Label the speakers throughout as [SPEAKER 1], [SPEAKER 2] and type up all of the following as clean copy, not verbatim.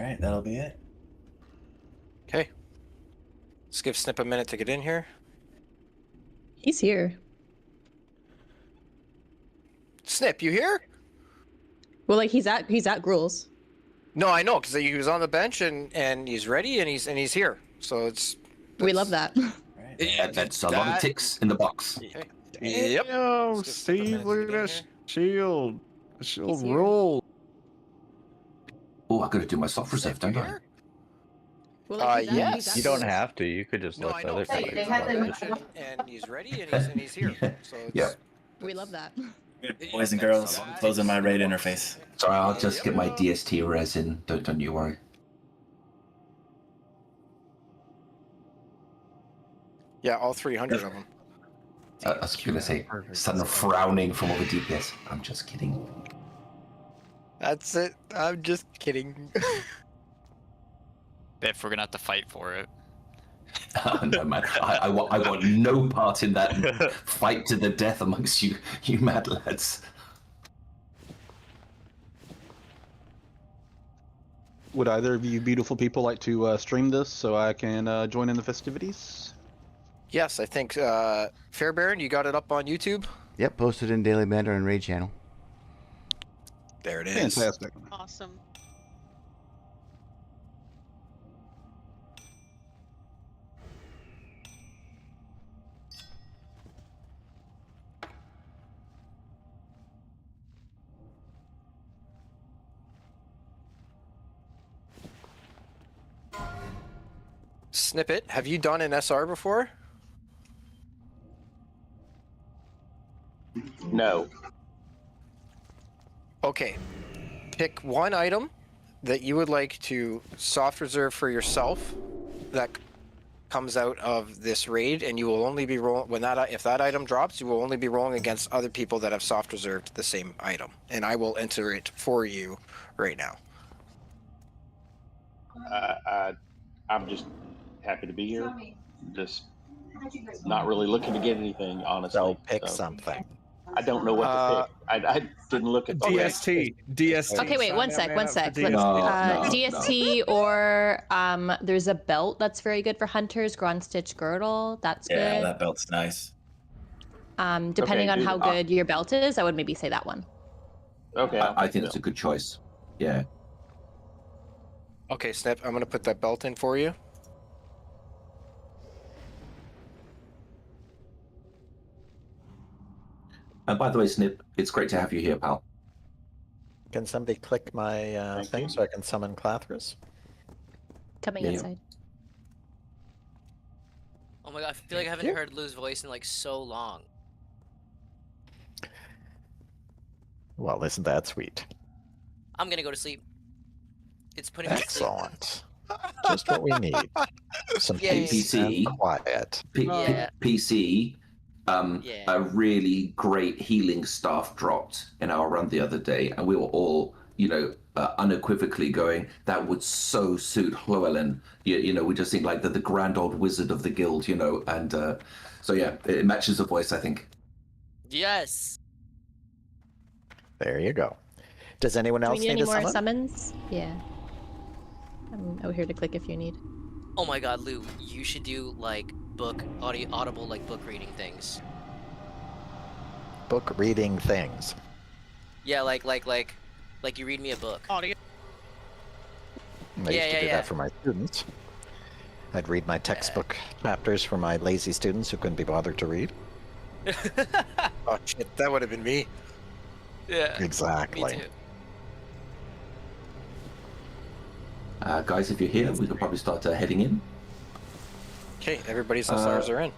[SPEAKER 1] All right, that'll be it.
[SPEAKER 2] Okay. Let's give Snip a minute to get in here.
[SPEAKER 3] He's here.
[SPEAKER 2] Snip, you here?
[SPEAKER 3] Well, like he's at Grulls.
[SPEAKER 2] No, I know, because he was on the bench and he's ready and he's here. So
[SPEAKER 3] We love that.
[SPEAKER 1] Right.
[SPEAKER 4] That's a lot of ticks in the box.
[SPEAKER 2] Okay.
[SPEAKER 5] Yep.
[SPEAKER 2] Let's give Snip a
[SPEAKER 5] Steve,
[SPEAKER 2] minute to
[SPEAKER 5] look at
[SPEAKER 2] get in
[SPEAKER 5] that
[SPEAKER 2] here.
[SPEAKER 5] shield. The shield
[SPEAKER 3] He's here.
[SPEAKER 5] roll.
[SPEAKER 4] Oh, I gotta do my soft reserve,
[SPEAKER 2] Snip, you
[SPEAKER 4] don't I?
[SPEAKER 2] here?
[SPEAKER 3] Well,
[SPEAKER 2] Yes.
[SPEAKER 3] he's at
[SPEAKER 6] You don't
[SPEAKER 3] Grulls.
[SPEAKER 6] have to. You could just
[SPEAKER 2] No,
[SPEAKER 6] let
[SPEAKER 2] I
[SPEAKER 6] the
[SPEAKER 2] know.
[SPEAKER 6] other
[SPEAKER 2] They
[SPEAKER 6] players
[SPEAKER 2] had
[SPEAKER 6] go.
[SPEAKER 2] the and he's ready and he's here. So it's,
[SPEAKER 4] Yeah.
[SPEAKER 3] We love that.
[SPEAKER 1] Good, boys and girls, I'm closing my raid interface.
[SPEAKER 4] Sorry, I'll just get my DST res in. Don't you worry.
[SPEAKER 2] Yeah, all 300 of them.
[SPEAKER 4] I was gonna say, sudden frowning from all the DPS. I'm just kidding.
[SPEAKER 2] That's it. I'm just kidding.
[SPEAKER 7] If we're gonna have to fight for it.
[SPEAKER 4] No, man. I want no part in that fight to the death amongst you mad lads.
[SPEAKER 5] Would either of you beautiful people like to stream this so I can join in the festivities?
[SPEAKER 2] Yes, I think Fair Baron, you got it up on YouTube.
[SPEAKER 6] Yep, posted in Daily Banter and Raid channel.
[SPEAKER 2] There it is.
[SPEAKER 5] Fantastic.
[SPEAKER 8] Awesome.
[SPEAKER 2] Snippet, have you done an SR before?
[SPEAKER 9] No.
[SPEAKER 2] Okay. Pick one item that you would like to soft reserve for yourself that comes out of this raid, and you will only be rolling if that item drops, you will only be rolling against other people that have soft reserved the same item, and I will enter it for you right now.
[SPEAKER 9] I'm just happy to be here. Just not really looking to get anything, honestly.
[SPEAKER 10] So pick something.
[SPEAKER 9] I don't know what to pick. I didn't look at
[SPEAKER 5] DST.
[SPEAKER 3] Okay, wait, one sec.
[SPEAKER 4] No,
[SPEAKER 3] DST or there's a belt that's very good for hunters. Grunt Stitch Girdle, that's
[SPEAKER 1] Yeah,
[SPEAKER 3] good.
[SPEAKER 1] that belt's nice.
[SPEAKER 3] Depending on how good your belt is, I would maybe say that one.
[SPEAKER 9] Okay.
[SPEAKER 4] I think that's a good choice. Yeah.
[SPEAKER 2] Okay, Snip, I'm going to put that belt in for you.
[SPEAKER 4] And by the way, Snip, it's great to have you here, pal.
[SPEAKER 10] Can somebody click my thing so I can summon Clathris?
[SPEAKER 3] Coming
[SPEAKER 4] Yeah.
[SPEAKER 3] inside.
[SPEAKER 8] Oh my god, I feel like I haven't heard Lou's voice in like so long.
[SPEAKER 10] Well, isn't that sweet?
[SPEAKER 8] I'm gonna go to sleep. It's putting me to sleep.
[SPEAKER 10] Excellent. Just what we need. Some
[SPEAKER 8] Yeah,
[SPEAKER 10] peace
[SPEAKER 4] PC.
[SPEAKER 10] and quiet.
[SPEAKER 8] Yeah.
[SPEAKER 4] PC,
[SPEAKER 8] Yeah.
[SPEAKER 4] a really great healing staff dropped in our run the other day, and we were all, unequivocally going, that would so suit Llewellyn. We just think like the grand old wizard of the guild, and so yeah, it matches the voice, I think.
[SPEAKER 8] Yes.
[SPEAKER 10] There you go. Does anyone
[SPEAKER 3] Do we
[SPEAKER 10] else
[SPEAKER 3] need
[SPEAKER 10] need
[SPEAKER 3] any
[SPEAKER 10] a
[SPEAKER 3] more
[SPEAKER 10] summon?
[SPEAKER 3] summons? Yeah. I'm out here to click if you need.
[SPEAKER 8] Oh my god, Lou, you should do like audible like book reading things.
[SPEAKER 10] Book reading things.
[SPEAKER 8] Yeah, like you read me a book.
[SPEAKER 10] I used to do that for my students. I'd read my textbook chapters for my lazy students who couldn't be bothered to read.
[SPEAKER 2] Oh shit, that would have been me.
[SPEAKER 8] Yeah.
[SPEAKER 10] Exactly.
[SPEAKER 8] Me too.
[SPEAKER 4] Guys, if you're here, we could probably start heading in.
[SPEAKER 2] Okay, everybody's SRs are in.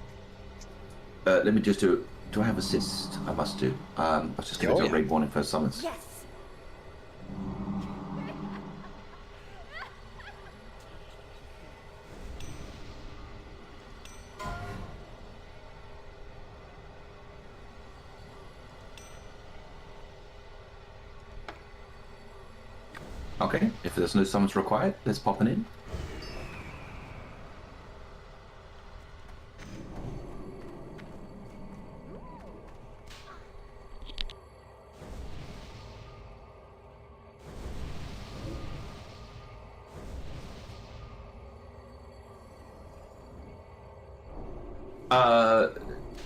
[SPEAKER 4] Let me just do I have assist? I must do. I was just going to do a raid warning first summons.
[SPEAKER 11] Yes.
[SPEAKER 4] Okay, if there's no summons required, let's pop it in.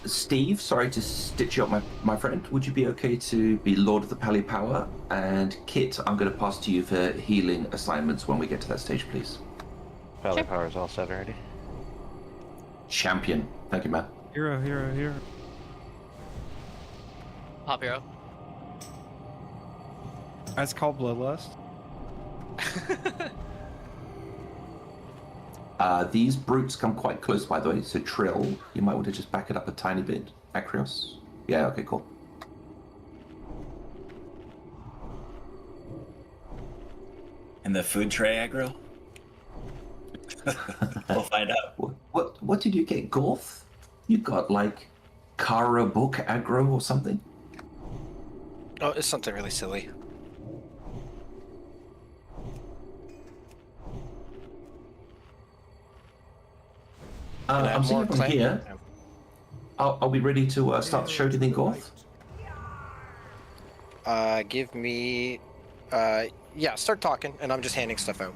[SPEAKER 4] Steve, sorry to stitch you up, my friend. Would you be okay to be Lord of the Pally Power? And Kit, I'm going to pass to you for healing assignments when we get to that stage, please.
[SPEAKER 6] Pally Power is all set already.
[SPEAKER 4] Champion. Thank you, man.
[SPEAKER 7] Hero.
[SPEAKER 8] Pop hero.
[SPEAKER 7] That's called Bloodlust.
[SPEAKER 4] These brutes come quite close, by the way, so Trill, you might want to just back it up a tiny bit. Acreos? Yeah, okay, cool.
[SPEAKER 1] And the food tray aggro? We'll find out.
[SPEAKER 4] What did you get, Gorth? You got, like, Kara book aggro or something?
[SPEAKER 2] Oh, it's something really silly.
[SPEAKER 4] I'm seeing from here. Are we ready to start the show, do you think, Gorth?
[SPEAKER 2] Give me... yeah, start talking, and I'm just handing stuff out.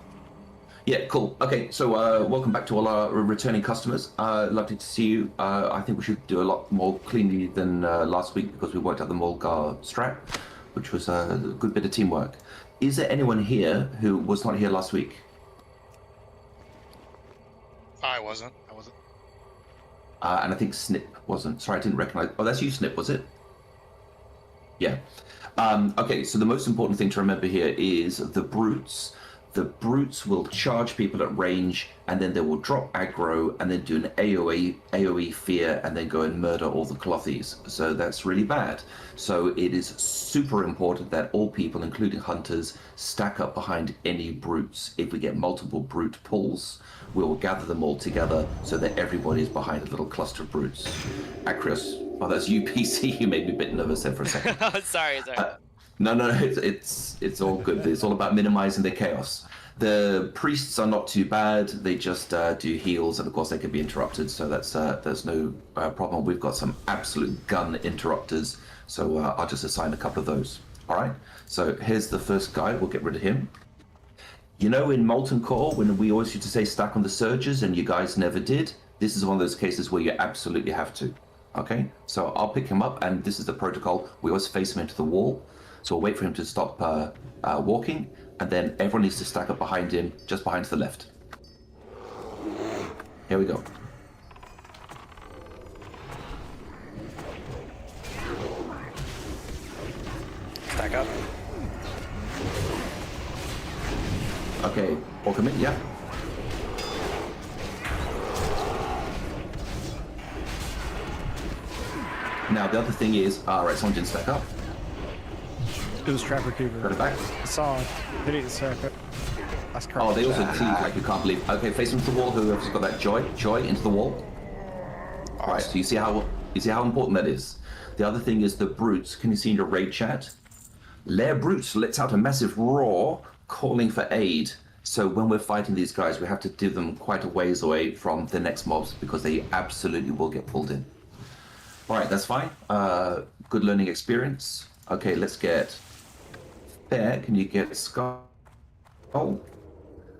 [SPEAKER 4] Yeah, cool. Okay, so welcome back to all our returning customers. Lovely to see you. I think we should do a lot more cleanly than last week because we worked out the Mulgar strat, which was a good bit of teamwork. Is there anyone here who was not here last week?
[SPEAKER 11] I wasn't.
[SPEAKER 4] And I think Snip wasn't. Sorry, I didn't recognize. Oh, that's you, Snip, was it? Yeah. Okay, so the most important thing to remember here is the brutes. The brutes will charge people at range, and then they will drop aggro, and then do an AoE fear, and then go and murder all the clothies. So that's really bad. So it is super important that all people, including hunters, stack up behind any brutes. If we get multiple brute pulls, we will gather them all together so that everybody is behind a little cluster of brutes. Acreos, oh, that's you, PC. You made me a bit nervous there for a second.
[SPEAKER 8] sorry.
[SPEAKER 4] No, it's all good. It's all about minimizing the chaos. The priests are not too bad. They just do heals, and of course they can be interrupted. So there's no problem. We've got some absolute gun interrupters. So I'll just assign a couple of those. All right. So here's the first guy. We'll get rid of him. You know, in Molten Core, when we always used to say stack on the surges, and you guys never did. This is one of those cases where you absolutely have to. Okay. So I'll pick him up, and this is the protocol. We always face him into the wall. So we'll wait for him to stop walking, and then everyone needs to stack up behind him, just behind to the left. Here we go.
[SPEAKER 2] Stack up.
[SPEAKER 4] Okay, all commit, yeah. Now the other thing is, alright, someone didn't stack up.
[SPEAKER 7] It was Trapper Cooper.
[SPEAKER 4] Got it back.
[SPEAKER 7] I saw it. They didn't stack up. That's correct.
[SPEAKER 4] Oh, they also tease like you can't believe. Okay, face into the wall. Whoever's got that joy into the wall. All right. So you see how important that is. The other thing is the brutes. Can you see in your raid chat? Lair Brutes lets out a massive roar, calling for aid. So when we're fighting these guys, we have to do them quite a ways away from the next mobs because they absolutely will get pulled in. All right, that's fine. Good learning experience. Okay, let's get Fair. Can you get Skull?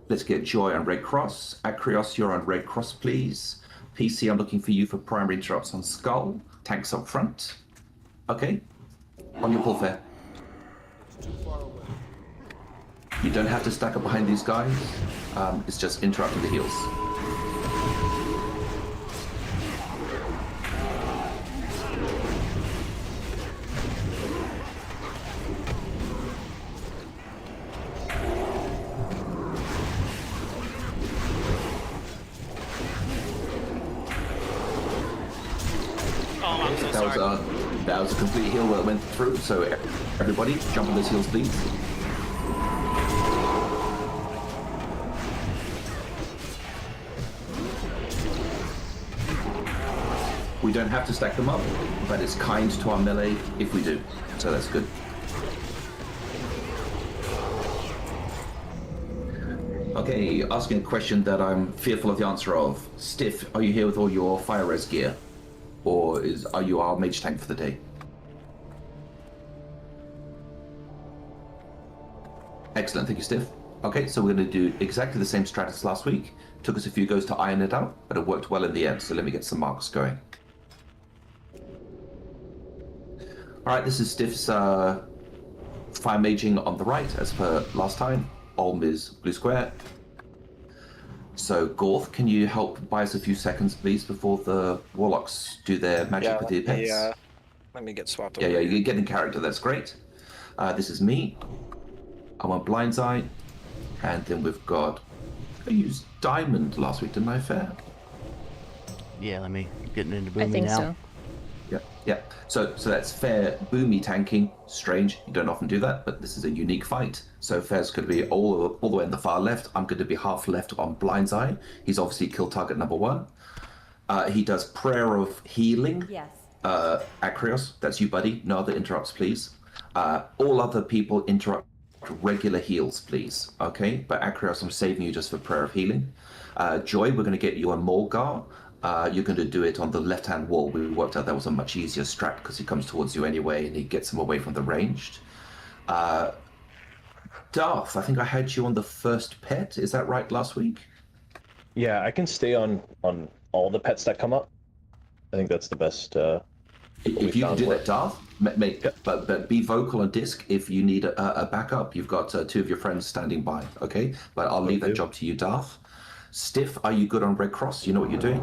[SPEAKER 4] Let's get Joy on Red Cross. Acreos, you're on Red Cross, please. PC, I'm looking for you for primary interrupts on Skull. Tanks up front. Okay. On your pull, Fair. You don't have to stack up behind these guys. It's just interrupting the heals. That was a complete heal that went through, so everybody jump on those heals, please. We don't have to stack them up, but it's kind to our melee if we do, so that's good. Okay, asking a question that I'm fearful of the answer of. Stiff, are you here with all your fire res gear? Or are you our mage tank for the day? Excellent, thank you, Stiff. Okay, so we're going to do exactly the same strat as last week. Took us a few goes to iron it out, but it worked well in the end. So let me get some marks going. All right, this is Stiff's fire maging on the right, as per last time. Olm is blue square. So Gorth, can you help buy us a few seconds, please, before the warlocks do their magic with the pets?
[SPEAKER 2] Let me get swapped
[SPEAKER 4] Yeah,
[SPEAKER 2] over.
[SPEAKER 4] you get in character. That's great. This is me. I want Blind's Eye, and then we've got. I used Diamond last week, didn't I, Fair?
[SPEAKER 6] Yeah, let me getting into Boomy
[SPEAKER 3] I think
[SPEAKER 6] now.
[SPEAKER 3] so.
[SPEAKER 4] Yeah. So that's Fair Boomy tanking. Strange, you don't often do that, but this is a unique fight. So Fair's going to be all the way in the far left. I'm going to be half left on Blind's Eye. He's obviously kill target number 1. He does Prayer of Healing.
[SPEAKER 11] Yes.
[SPEAKER 4] Acreos, that's you, buddy. No other interrupts, please. All other people interrupt regular heals, please. Okay? But Acreos, I'm saving you just for Prayer of Healing. Joy, we're going to get you on Morgar. You're going to do it on the left-hand wall. We worked out that was a much easier strat because he comes towards you anyway and he gets him away from the ranged. Darth, I think I had you on the first pet. Is that right last week?
[SPEAKER 12] Yeah, I can stay on all the pets that come up. I think that's the best.
[SPEAKER 4] If you can do that, Darth, but be vocal on disc if you need a backup. You've got 2 of your friends standing by, okay? But I'll leave that job to you, Darth. Stiff, are you good on Red Cross? You know what you're doing?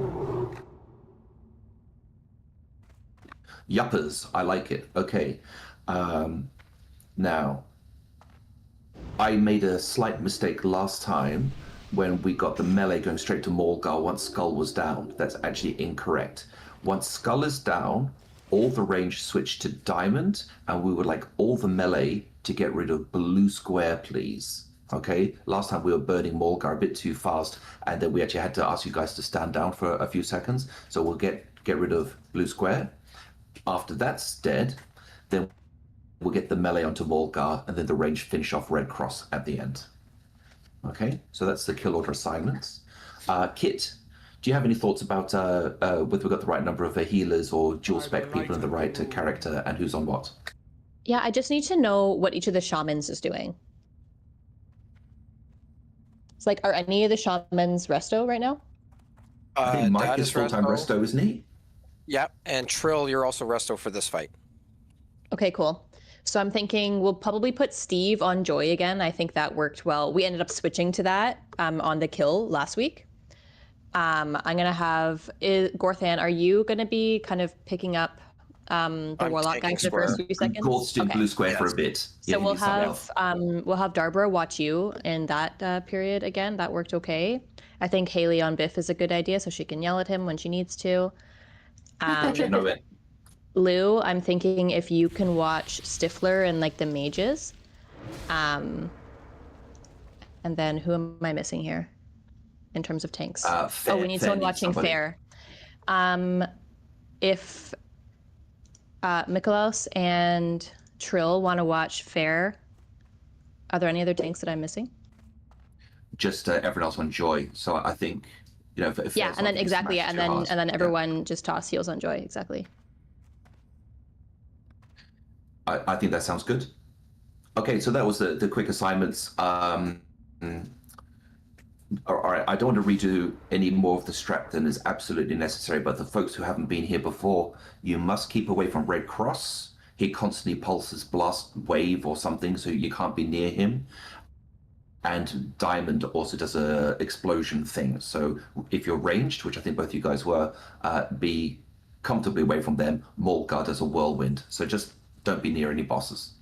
[SPEAKER 4] Yuppers, I like it. Okay. Now, I made a slight mistake last time when we got the melee going straight to Morgar once Skull was down. That's actually incorrect. Once Skull is down, all the range switched to Diamond, and we would like all the melee to get rid of blue square, please. Okay, last time we were burning Morgar a bit too fast, and then we actually had to ask you guys to stand down for a few seconds. So we'll get rid of blue square. After that's dead, then we'll get the melee onto Morgar, and then the range finish off Red Cross at the end. Okay, so that's the kill order assignments. Kit, do you have any thoughts about whether we've got the right number of healers or dual spec people in the right character and who's on what?
[SPEAKER 3] Yeah, I just need to know what each of the shamans is doing. It's like, are any of the shamans resto right now?
[SPEAKER 4] I think Mike is full-time resto, isn't he?
[SPEAKER 2] Yeah, and Trill, you're also resto for this fight.
[SPEAKER 3] Okay, cool. So I'm thinking we'll probably put Steve on Joy again. I think that worked well. We ended up switching to that on the kill last week. I'm going to have... Gorthan, are you going to be kind of picking up the Warlock guys the first few seconds?
[SPEAKER 4] Gorth's doing blue square for a bit.
[SPEAKER 3] So we'll have Darbra watch you in that period again. That worked okay. I think Haley on Biff is a good idea, so she can yell at him when she needs to. Lou, I'm thinking if you can watch Stifler and like the mages. And then who am I missing here in terms of tanks? We need someone watching Fair. If Mikolaos and Trill want to watch Fair, are there any other tanks that I'm missing?
[SPEAKER 4] Just everyone else on Joy. So I think, if
[SPEAKER 3] and then exactly, and then everyone just toss heals on Joy, exactly.
[SPEAKER 4] I think that sounds good. Okay, so that was the quick assignments. All right, I don't want to redo any more of the strat than is absolutely necessary, but the folks who haven't been here before, you must keep away from Red Cross. He constantly pulses blast wave or something, so you can't be near him. And Diamond also does a explosion thing. So if you're ranged, which I think both you guys were, be comfortably away from them. Morgar does a whirlwind. So just don't be near any bosses.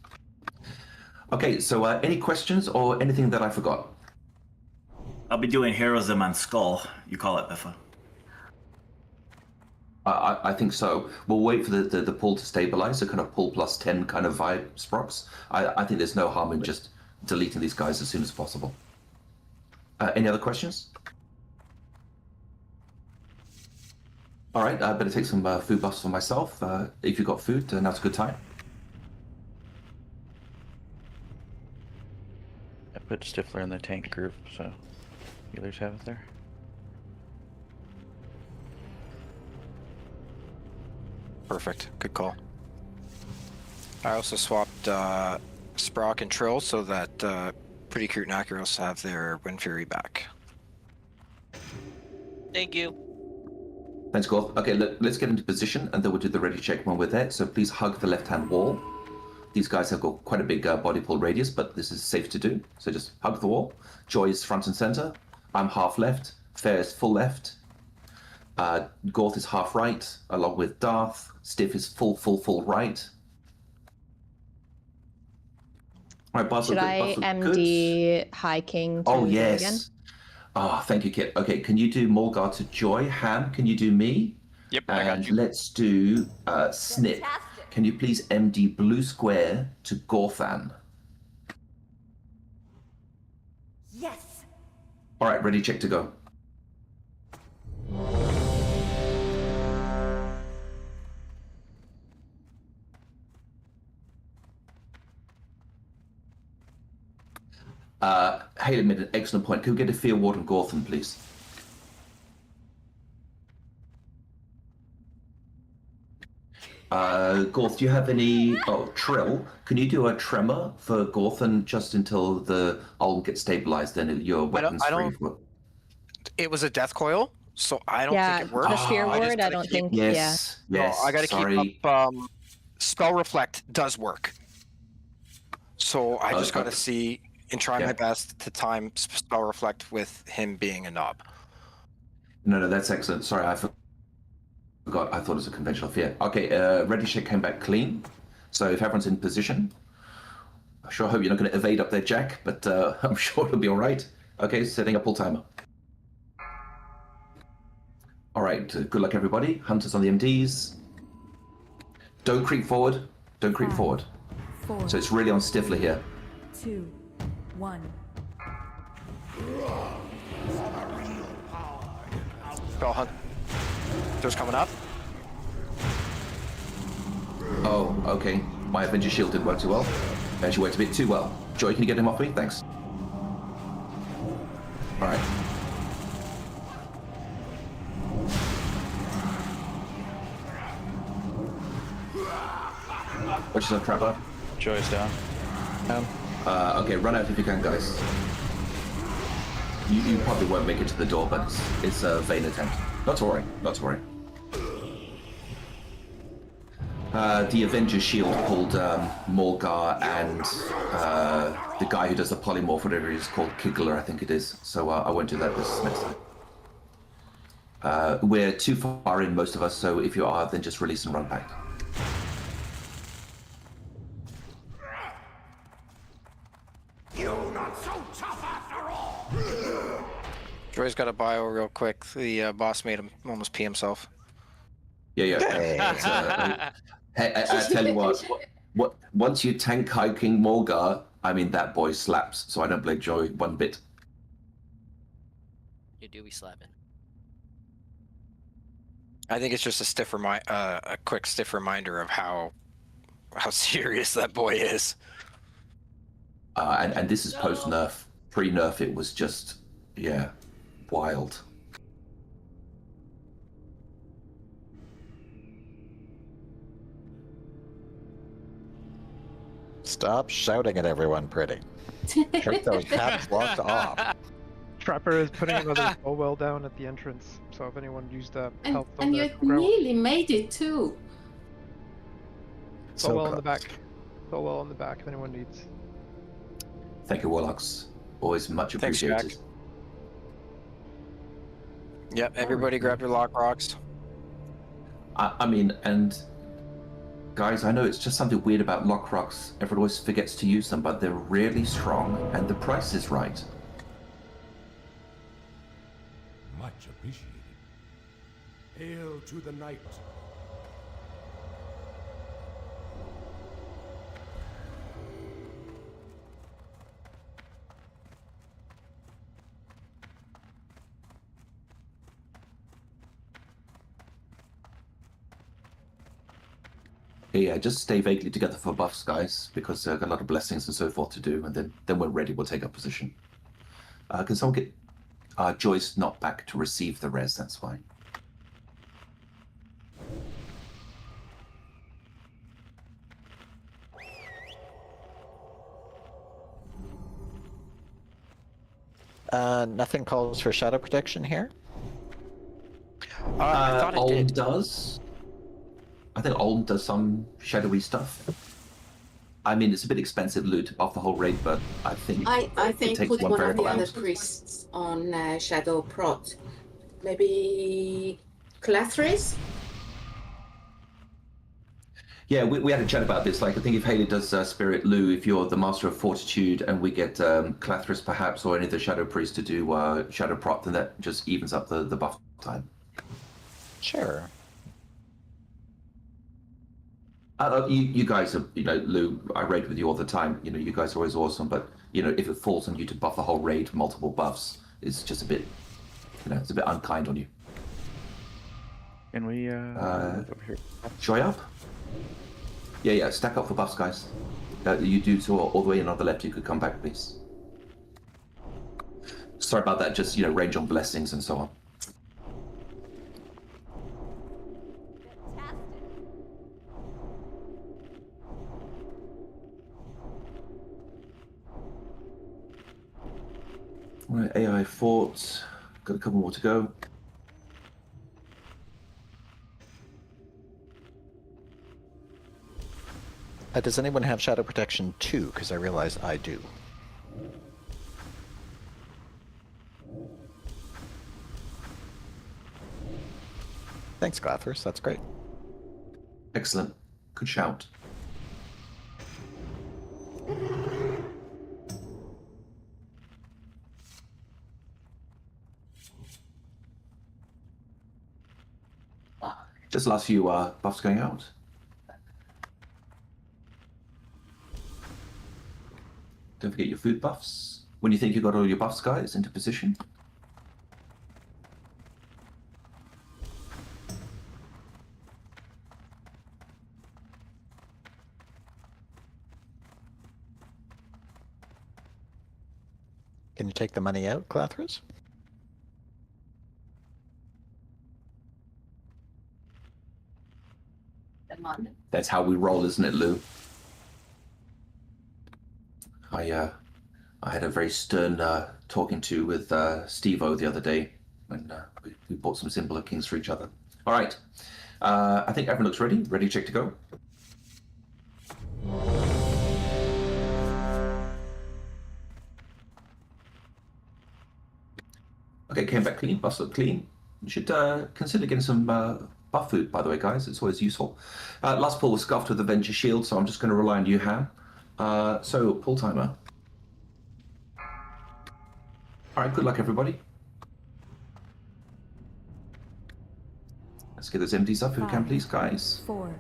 [SPEAKER 4] Okay, so any questions or anything that I forgot?
[SPEAKER 1] I'll be doing heroism on Skull. You call it, Biffa.
[SPEAKER 4] I think so. We'll wait for the pull to stabilize, so kind of pull plus 10 kind of vibe sprox. I think there's no harm in just deleting these guys as soon as possible. Any other questions? All right, I better take some food buffs for myself. If you've got food, now's a good time.
[SPEAKER 6] I put Stifler in the tank group, so healers have it there.
[SPEAKER 2] Perfect. Good call. I also swapped Sprock and Trill so that Pretty cute Nacros have their Wind Fury back.
[SPEAKER 8] Thank you.
[SPEAKER 4] Thanks, Gorth. Okay, let's get into position, and then we'll do the ready check when we're there. So please hug the left-hand wall. These guys have got quite a big body pull radius, but this is safe to do. So just hug the wall. Joy is front and center. I'm half left. Fair is full left. Gorth is half right, along with Darth. Stiff is full right. All right, Buzz,
[SPEAKER 3] Should I MD High King to
[SPEAKER 4] Oh,
[SPEAKER 3] them
[SPEAKER 4] yes.
[SPEAKER 3] again?
[SPEAKER 4] Oh, thank you, Kit. Okay, can you do Mulgar to Joy? Ham, can you do me?
[SPEAKER 11] Yep, I got
[SPEAKER 4] And
[SPEAKER 11] you.
[SPEAKER 4] let's do Snip. Can you please MD Blue Square to Gorthan?
[SPEAKER 13] Yes.
[SPEAKER 4] All right, ready, check to go. Haley made an excellent point. Can we get a Fear Ward on Gorthan, please? Gorth, do you have any... Oh, Trill. Can you do a Tremor for Gorthan just until the Ulm gets stabilized, then your weapon's free?
[SPEAKER 2] It was a death coil, so I don't think it works.
[SPEAKER 3] The Fear Ward, I don't think,
[SPEAKER 4] Yes, yes,
[SPEAKER 2] I gotta
[SPEAKER 4] sorry.
[SPEAKER 2] keep up. Spell Reflect does work. So I just gotta see and try my best to time Spell Reflect with him being a knob.
[SPEAKER 4] No, that's excellent. Sorry, I forgot. I thought it was a conventional fear. Okay, ready check came back clean. So if everyone's in position, I sure hope you're not going to evade up there, Jack, but I'm sure it'll be all right. Okay, setting up full timer. All right, good luck, everybody. Hunters on the MDs. Don't creep forward. Don't creep forward.
[SPEAKER 13] 4,
[SPEAKER 4] So it's really on Stifler here.
[SPEAKER 13] 2, 1.
[SPEAKER 2] Spell Hunt. There's coming up.
[SPEAKER 4] Oh, okay. My Avenger Shield didn't work too well. And she worked a bit too well. Joy, can you get him off me? Thanks. All right. What's your Trapper?
[SPEAKER 6] Joy's down.
[SPEAKER 4] Okay, run out if you can, guys. You probably won't make it to the door, but it's a vain attempt. Not to worry, not to worry. The Avenger Shield pulled Morgar and the guy who does the polymorph, whatever he is called, Kigler, I think it is. So I won't do that this next time. We're too far in, most of us, so if you are, then just release and run back.
[SPEAKER 13] You're not so tough after all.
[SPEAKER 2] Joy's got a bio real quick. The boss made him almost pee himself.
[SPEAKER 4] Yeah. I tell you what, once you tank High King Morgar, I mean, that boy slaps, so I don't blame Joy one bit.
[SPEAKER 8] You do be slapping.
[SPEAKER 2] I think it's just a quick stiff reminder of how serious that boy is.
[SPEAKER 4] And this is post-nerf. Pre-nerf, it was just, yeah, wild.
[SPEAKER 10] Stop shouting at everyone, pretty. Keep those caps locked off.
[SPEAKER 7] Trapper is putting another spell well down at the entrance, so if anyone used help on
[SPEAKER 13] And
[SPEAKER 7] the
[SPEAKER 13] you
[SPEAKER 7] ground.
[SPEAKER 13] nearly made it too.
[SPEAKER 7] Spell well on the back. Spell well on the back if anyone needs.
[SPEAKER 4] Thank you, Warlocks. Always much
[SPEAKER 2] Thanks,
[SPEAKER 4] appreciated.
[SPEAKER 2] Jack. Yep, everybody grab your lock rocks.
[SPEAKER 4] I mean, and guys, I know it's just something weird about lock rocks. Everyone always forgets to use them, but they're really strong, and the price is right.
[SPEAKER 14] Much appreciated. Hail to the knight.
[SPEAKER 4] Yeah, just stay vaguely together for buffs, guys, because got a lot of blessings and so forth to do, and then we're ready. We'll take our position. Can someone get Joyce not back to receive the res? That's fine.
[SPEAKER 10] Nothing calls for shadow protection here.
[SPEAKER 2] I thought it
[SPEAKER 4] Olm
[SPEAKER 2] did.
[SPEAKER 4] does. I think Olm does some shadowy stuff. I mean, it's a bit expensive loot off the whole raid, but I think
[SPEAKER 11] I think
[SPEAKER 4] it takes
[SPEAKER 11] put one of the
[SPEAKER 4] variable
[SPEAKER 11] other
[SPEAKER 4] out.
[SPEAKER 11] priests on shadow prot. Maybe Clathris?
[SPEAKER 4] Yeah, we had a chat about this. Like, I think if Haley does Spirit Lou, if you're the Master of Fortitude, and we get Clathris perhaps, or any of the Shadow Priests to do Shadow Prot, then that just evens up the buff time.
[SPEAKER 10] Sure.
[SPEAKER 4] You guys are, Lou, I raid with you all the time. You guys are always awesome, but, if it falls on you to buff the whole raid, multiple buffs, it's just a bit, it's a bit unkind on you.
[SPEAKER 6] Can we, over here?
[SPEAKER 4] Joy up? Yeah, stack up for buffs, guys. You do so all the way in on the left, you could come back, please. Sorry about that, just, range on blessings and so on. Right, AI fort. Got a couple more to go.
[SPEAKER 10] Does anyone have shadow protection 2? Because I realize I do. Thanks, Glathers. That's great.
[SPEAKER 4] Excellent. Good shout. Just the last few buffs going out. Don't forget your food buffs. When you think you've got all your buffs, guys, into position.
[SPEAKER 10] Can you take the money out, Glathers?
[SPEAKER 4] That's how we roll, isn't it, Lou? I had a very stern talking to with Steve-O the other day when we bought some Symbol of Kings for each other. All right. I think everyone looks ready. Ready, check to go. Okay, came back clean. Buffs look clean. You should consider getting some buff food, by the way, guys. It's always useful. Last pull was scuffed with the Venture Shield, so I'm just going to rely on you, Ham. So, pull timer. All right, good luck, everybody. Let's get those empties up if we can, please, guys.
[SPEAKER 15] 4,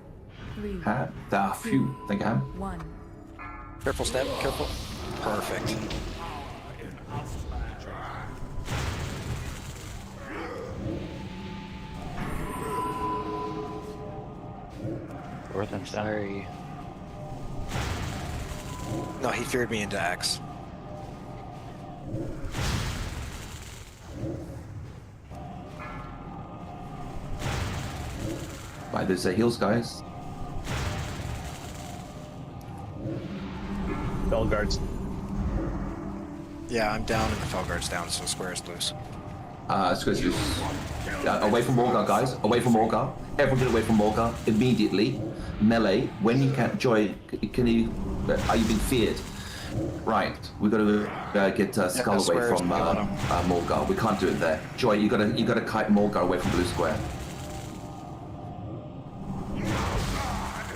[SPEAKER 15] 3.
[SPEAKER 4] Ham. Phew. Thank you, Ham.
[SPEAKER 15] 1.
[SPEAKER 2] Careful, Snap. Careful. Perfect.
[SPEAKER 6] North and sorry.
[SPEAKER 2] No, he feared me into Axe.
[SPEAKER 4] Right, there's heals, guys.
[SPEAKER 12] Bell guards.
[SPEAKER 2] Yeah, I'm down and the Felguard's down, so Square is loose.
[SPEAKER 4] Square's loose. Away from Morgar, guys. Away from Morgar. Everyone get away from Morgar immediately. Melee. When you can, Joy, can you? Are you being feared? Right. We've got to get Skull away from Morgar. We can't do it there. Joy, you gotta kite Morgar away from Blue Square.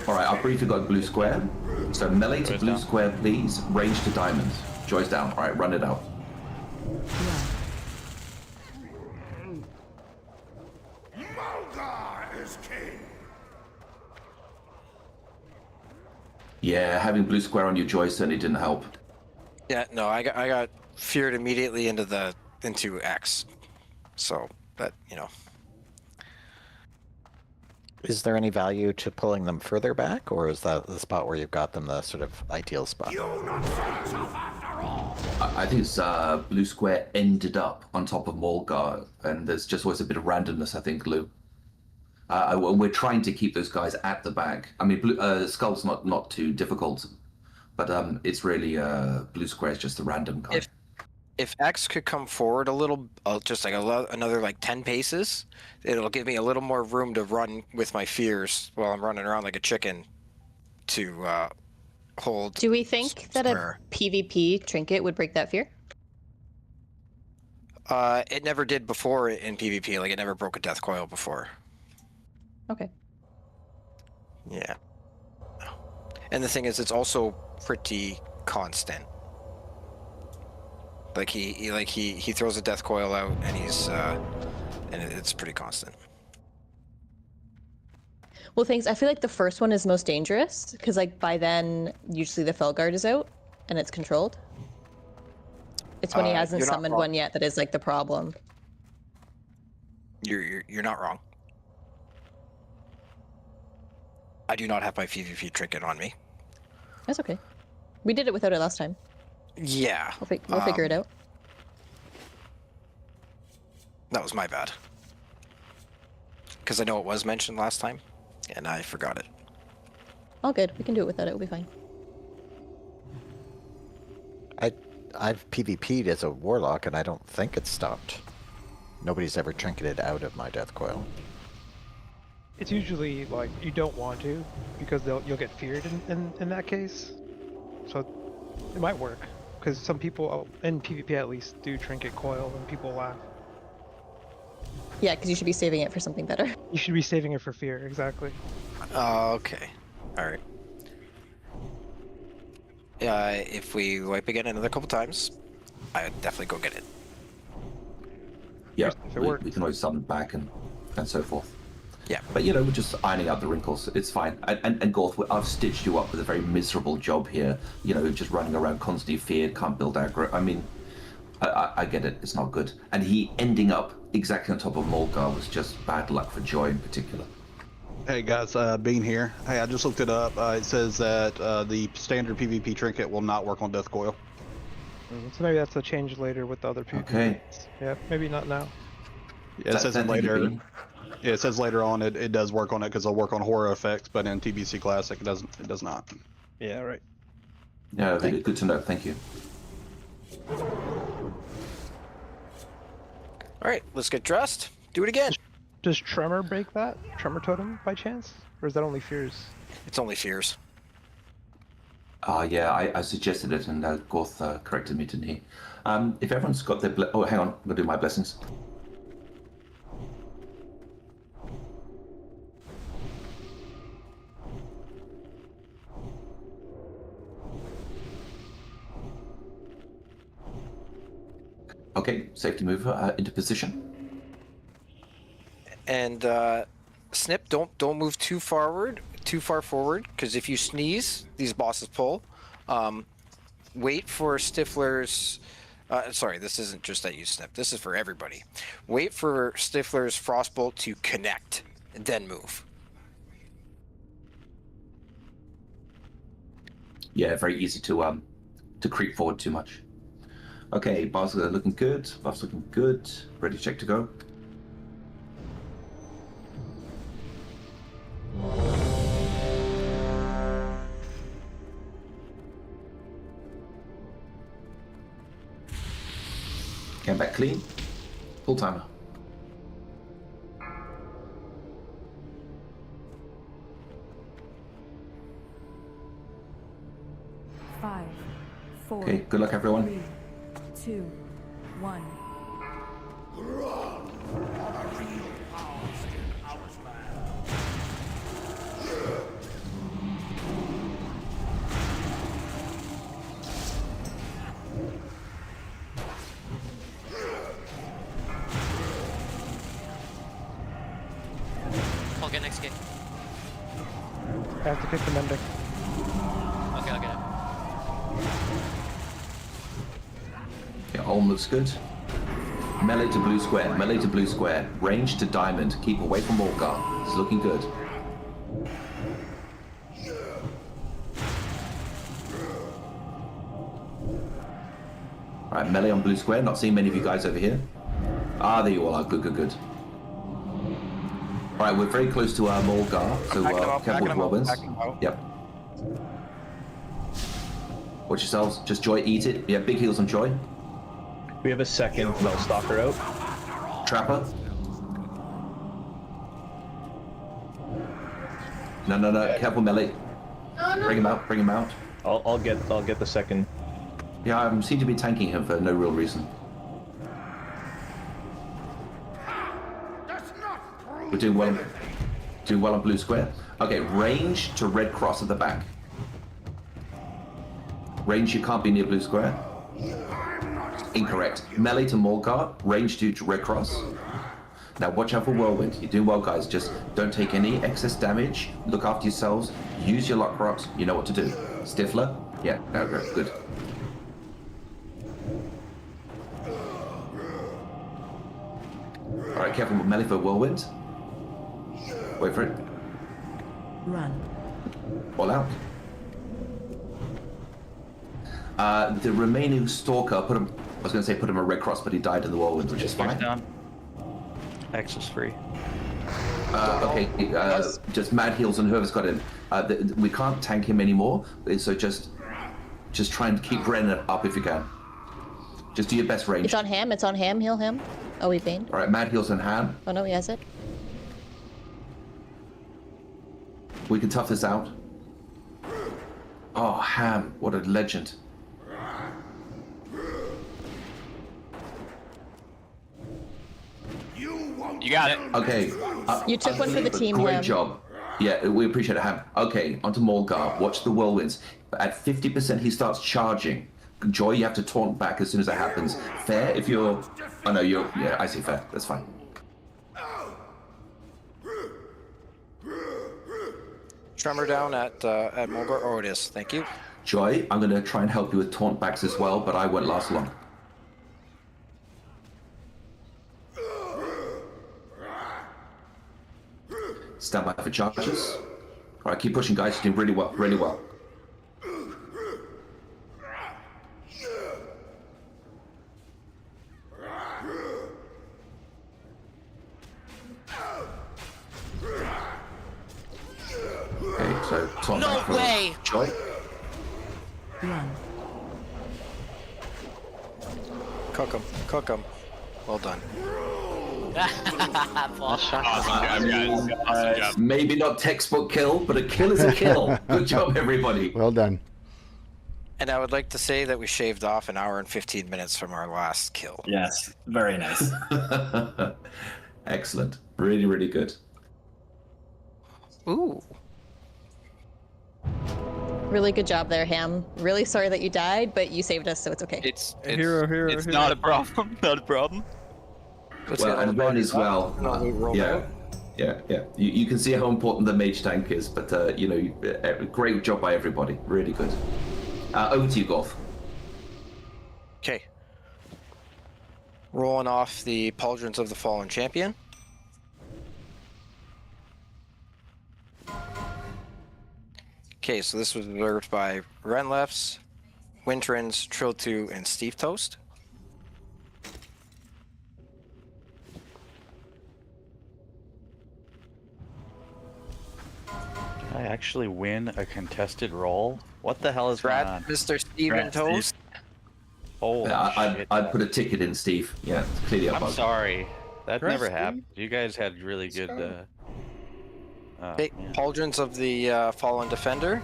[SPEAKER 4] All right. I've briefly got Blue Square. So melee to Blue Square, please. Range to Diamond. Joy's down. All right. Run it out. Yeah, having Blue Square on your Joy certainly didn't help.
[SPEAKER 2] Yeah, no, I got feared immediately into X. So that,
[SPEAKER 10] Is there any value to pulling them further back, or is that the spot where you've got them the sort of ideal spot?
[SPEAKER 4] I think it's Blue Square ended up on top of Morgar, and there's just always a bit of randomness, I think, Lou. We're trying to keep those guys at the back. I mean, Skull's not too difficult, but it's really Blue Square is just the random guy.
[SPEAKER 2] If X could come forward a little, just like another like 10 paces, it'll give me a little more room to run with my fears while I'm running around like a chicken to hold.
[SPEAKER 3] Do we think that a
[SPEAKER 2] Square.
[SPEAKER 3] PvP trinket would break that fear?
[SPEAKER 2] It never did before in PvP. Like it never broke a death coil before.
[SPEAKER 3] Okay.
[SPEAKER 2] Yeah. And the thing is, it's also pretty constant. Like he throws a death coil out, and it's pretty constant.
[SPEAKER 3] Well, thanks. I feel like the first one is most dangerous because like by then usually the Felguard is out and it's controlled. It's when he hasn't summoned one yet that is like the problem.
[SPEAKER 2] You're not wrong. I do not have my PvP trinket on me.
[SPEAKER 3] That's okay. We did it without it last time.
[SPEAKER 2] Yeah.
[SPEAKER 3] We'll figure it out.
[SPEAKER 2] That was my bad. Because I know it was mentioned last time, and I forgot it.
[SPEAKER 3] All good. We can do it without it. We'll be fine.
[SPEAKER 10] I've PvP'd as a warlock, and I don't think it's stopped. Nobody's ever trinketed out of my death coil.
[SPEAKER 7] It's usually like you don't want to because you'll get feared in that case. So it might work because some people in PvP at least do trinket coil and people laugh.
[SPEAKER 3] Yeah, because you should be saving it for something better.
[SPEAKER 7] You should be saving it for fear, exactly.
[SPEAKER 2] Okay. All right. If we wipe again another couple times, I'd definitely go get it.
[SPEAKER 4] Yeah, we can always summon back and so forth.
[SPEAKER 2] Yeah.
[SPEAKER 4] But we're just ironing out the wrinkles. It's fine. And Gorth, I've stitched you up with a very miserable job here. Just running around constantly feared, can't build aggro. I mean, I get it. It's not good. And he ending up exactly on top of Mulgar was just bad luck for Joy in particular.
[SPEAKER 5] Hey guys, Bean here. Hey, I just looked it up. It says that the standard PvP trinket will not work on Death Coil.
[SPEAKER 7] So maybe that's a change later with the other PvP.
[SPEAKER 4] Okay.
[SPEAKER 7] Yeah, maybe not now.
[SPEAKER 5] Yeah, it says it later. Yeah, it says later on it does work on it because it'll work on horror effects, but in TBC Classic it does not.
[SPEAKER 7] Yeah, right.
[SPEAKER 4] Yeah, good to know. Thank you.
[SPEAKER 2] All right, let's get dressed. Do it again.
[SPEAKER 7] Does Tremor break that? Tremor Totem by chance? Or is that only fears?
[SPEAKER 2] It's only fears.
[SPEAKER 4] Yeah, I suggested it and Gorth corrected me, didn't he? If everyone's got their... oh, hang on. I'm going to do my blessings. Okay, safety move into position.
[SPEAKER 2] And Snip, don't move too far forward, because if you sneeze, these bosses pull. Wait for Stifler's. Sorry, this isn't just at you, Snip. This is for everybody. Wait for Stifler's Frostbolt to connect, and then move.
[SPEAKER 4] Yeah, very easy to creep forward too much. Okay, bars are looking good. Buff's looking good. Ready to check to go. Came back clean. Full timer.
[SPEAKER 15] 5, 4.
[SPEAKER 4] Okay, good luck everyone.
[SPEAKER 15] 3, 2, 1.
[SPEAKER 13] Grull, a real house in our land.
[SPEAKER 8] I'll get next game.
[SPEAKER 7] I have to pick the Mendic.
[SPEAKER 8] Okay, I'll get it.
[SPEAKER 4] Yeah, Olm looks good. Melee to blue square, melee to blue square. Range to diamond. Keep away from Morgar. It's looking good. Alright, melee on blue square. Not seeing many of you guys over here. Ah, there you all are. Good, good, good. Alright, we're very close to our Morgar, so careful with Robins. Yep. Watch yourselves. Just Joy, eat it. Yeah, big heals on Joy.
[SPEAKER 12] We have a second Stalker out.
[SPEAKER 4] Trapper. No. Careful, melee. Bring him out. Bring him out.
[SPEAKER 12] I'll get the second.
[SPEAKER 4] Yeah, I seem to be tanking him for no real reason. We're doing well. Doing well on blue square. Okay, range to red cross at the back. Range, you can't be near blue square. Incorrect. Melee to Morgar. Range to red cross. Now watch out for whirlwind. You're doing well, guys. Just don't take any excess damage. Look after yourselves. Use your lock rocks. You know what to do. Stifler. Yeah. No, good. All right, careful with melee for whirlwind. Wait for it.
[SPEAKER 15] Run.
[SPEAKER 4] All out. The remaining stalker put him. I was going to say put him a red cross, but he died in the whirlwind, which is fine.
[SPEAKER 6] Down. X is free.
[SPEAKER 4] Okay, just mad heals and whoever's got him. We can't tank him anymore, so just try and keep Ren up if you can. Just do your best range.
[SPEAKER 3] It's on Ham. It's on Ham. Heal him. Oh, he banned.
[SPEAKER 4] All right, mad heals and Ham.
[SPEAKER 3] Oh no, he has it.
[SPEAKER 4] We can tough this out. Oh, Ham, what a legend.
[SPEAKER 16] You got it.
[SPEAKER 4] Okay.
[SPEAKER 3] You took one for the team,
[SPEAKER 4] Great
[SPEAKER 3] Ham.
[SPEAKER 4] job. Yeah, we appreciate it, Ham. Okay, onto Morgar. Watch the whirlwinds. At 50%, he starts charging. Joy, you have to taunt back as soon as that happens. Fair, if you're... Oh, no, you're... Yeah, I see fair. That's fine.
[SPEAKER 2] Tremor down at Morgar. Oh, it is. Thank you.
[SPEAKER 4] Joy, I'm going to try and help you with taunt backs as well, but I won't last long. Stand by for charges. All right, keep pushing, guys. You're doing really well, really well. Okay, so taunt back for
[SPEAKER 8] way!
[SPEAKER 4] Joy.
[SPEAKER 15] Run.
[SPEAKER 2] Cook him. Well done.
[SPEAKER 16] Awesome job.
[SPEAKER 4] Maybe not textbook kill, but a kill is a kill. Good job, everybody.
[SPEAKER 17] Well done.
[SPEAKER 2] And I would like to say that we shaved off an hour and 15 minutes from our last kill.
[SPEAKER 1] Yes, very nice.
[SPEAKER 4] Excellent. Really, really good.
[SPEAKER 2] Ooh.
[SPEAKER 3] Really good job there, Ham. Really sorry that you died, but you saved us, so it's okay.
[SPEAKER 16] It's
[SPEAKER 5] Hero.
[SPEAKER 16] not a problem. Not a problem.
[SPEAKER 4] Well, and Ren as well. Yeah. You can see how important the mage tank is, but great job by everybody. Really good. Over to you, Golf.
[SPEAKER 2] Okay. Rolling off the Pauldrons of the Fallen Champion. Okay, so this was observed by Renlefs, Wintrins, Trill2, and Steve Toast.
[SPEAKER 6] Did I actually win a contested roll? What the hell is going on?
[SPEAKER 2] Mr. Steven Toast.
[SPEAKER 6] Holy shit.
[SPEAKER 4] I'd put a ticket in, Steve. Yeah, clearly up.
[SPEAKER 6] I'm sorry. That
[SPEAKER 17] Press
[SPEAKER 6] never
[SPEAKER 17] Steve.
[SPEAKER 6] happened. You guys had really good...
[SPEAKER 2] Okay, Pauldrons of the Fallen Defender.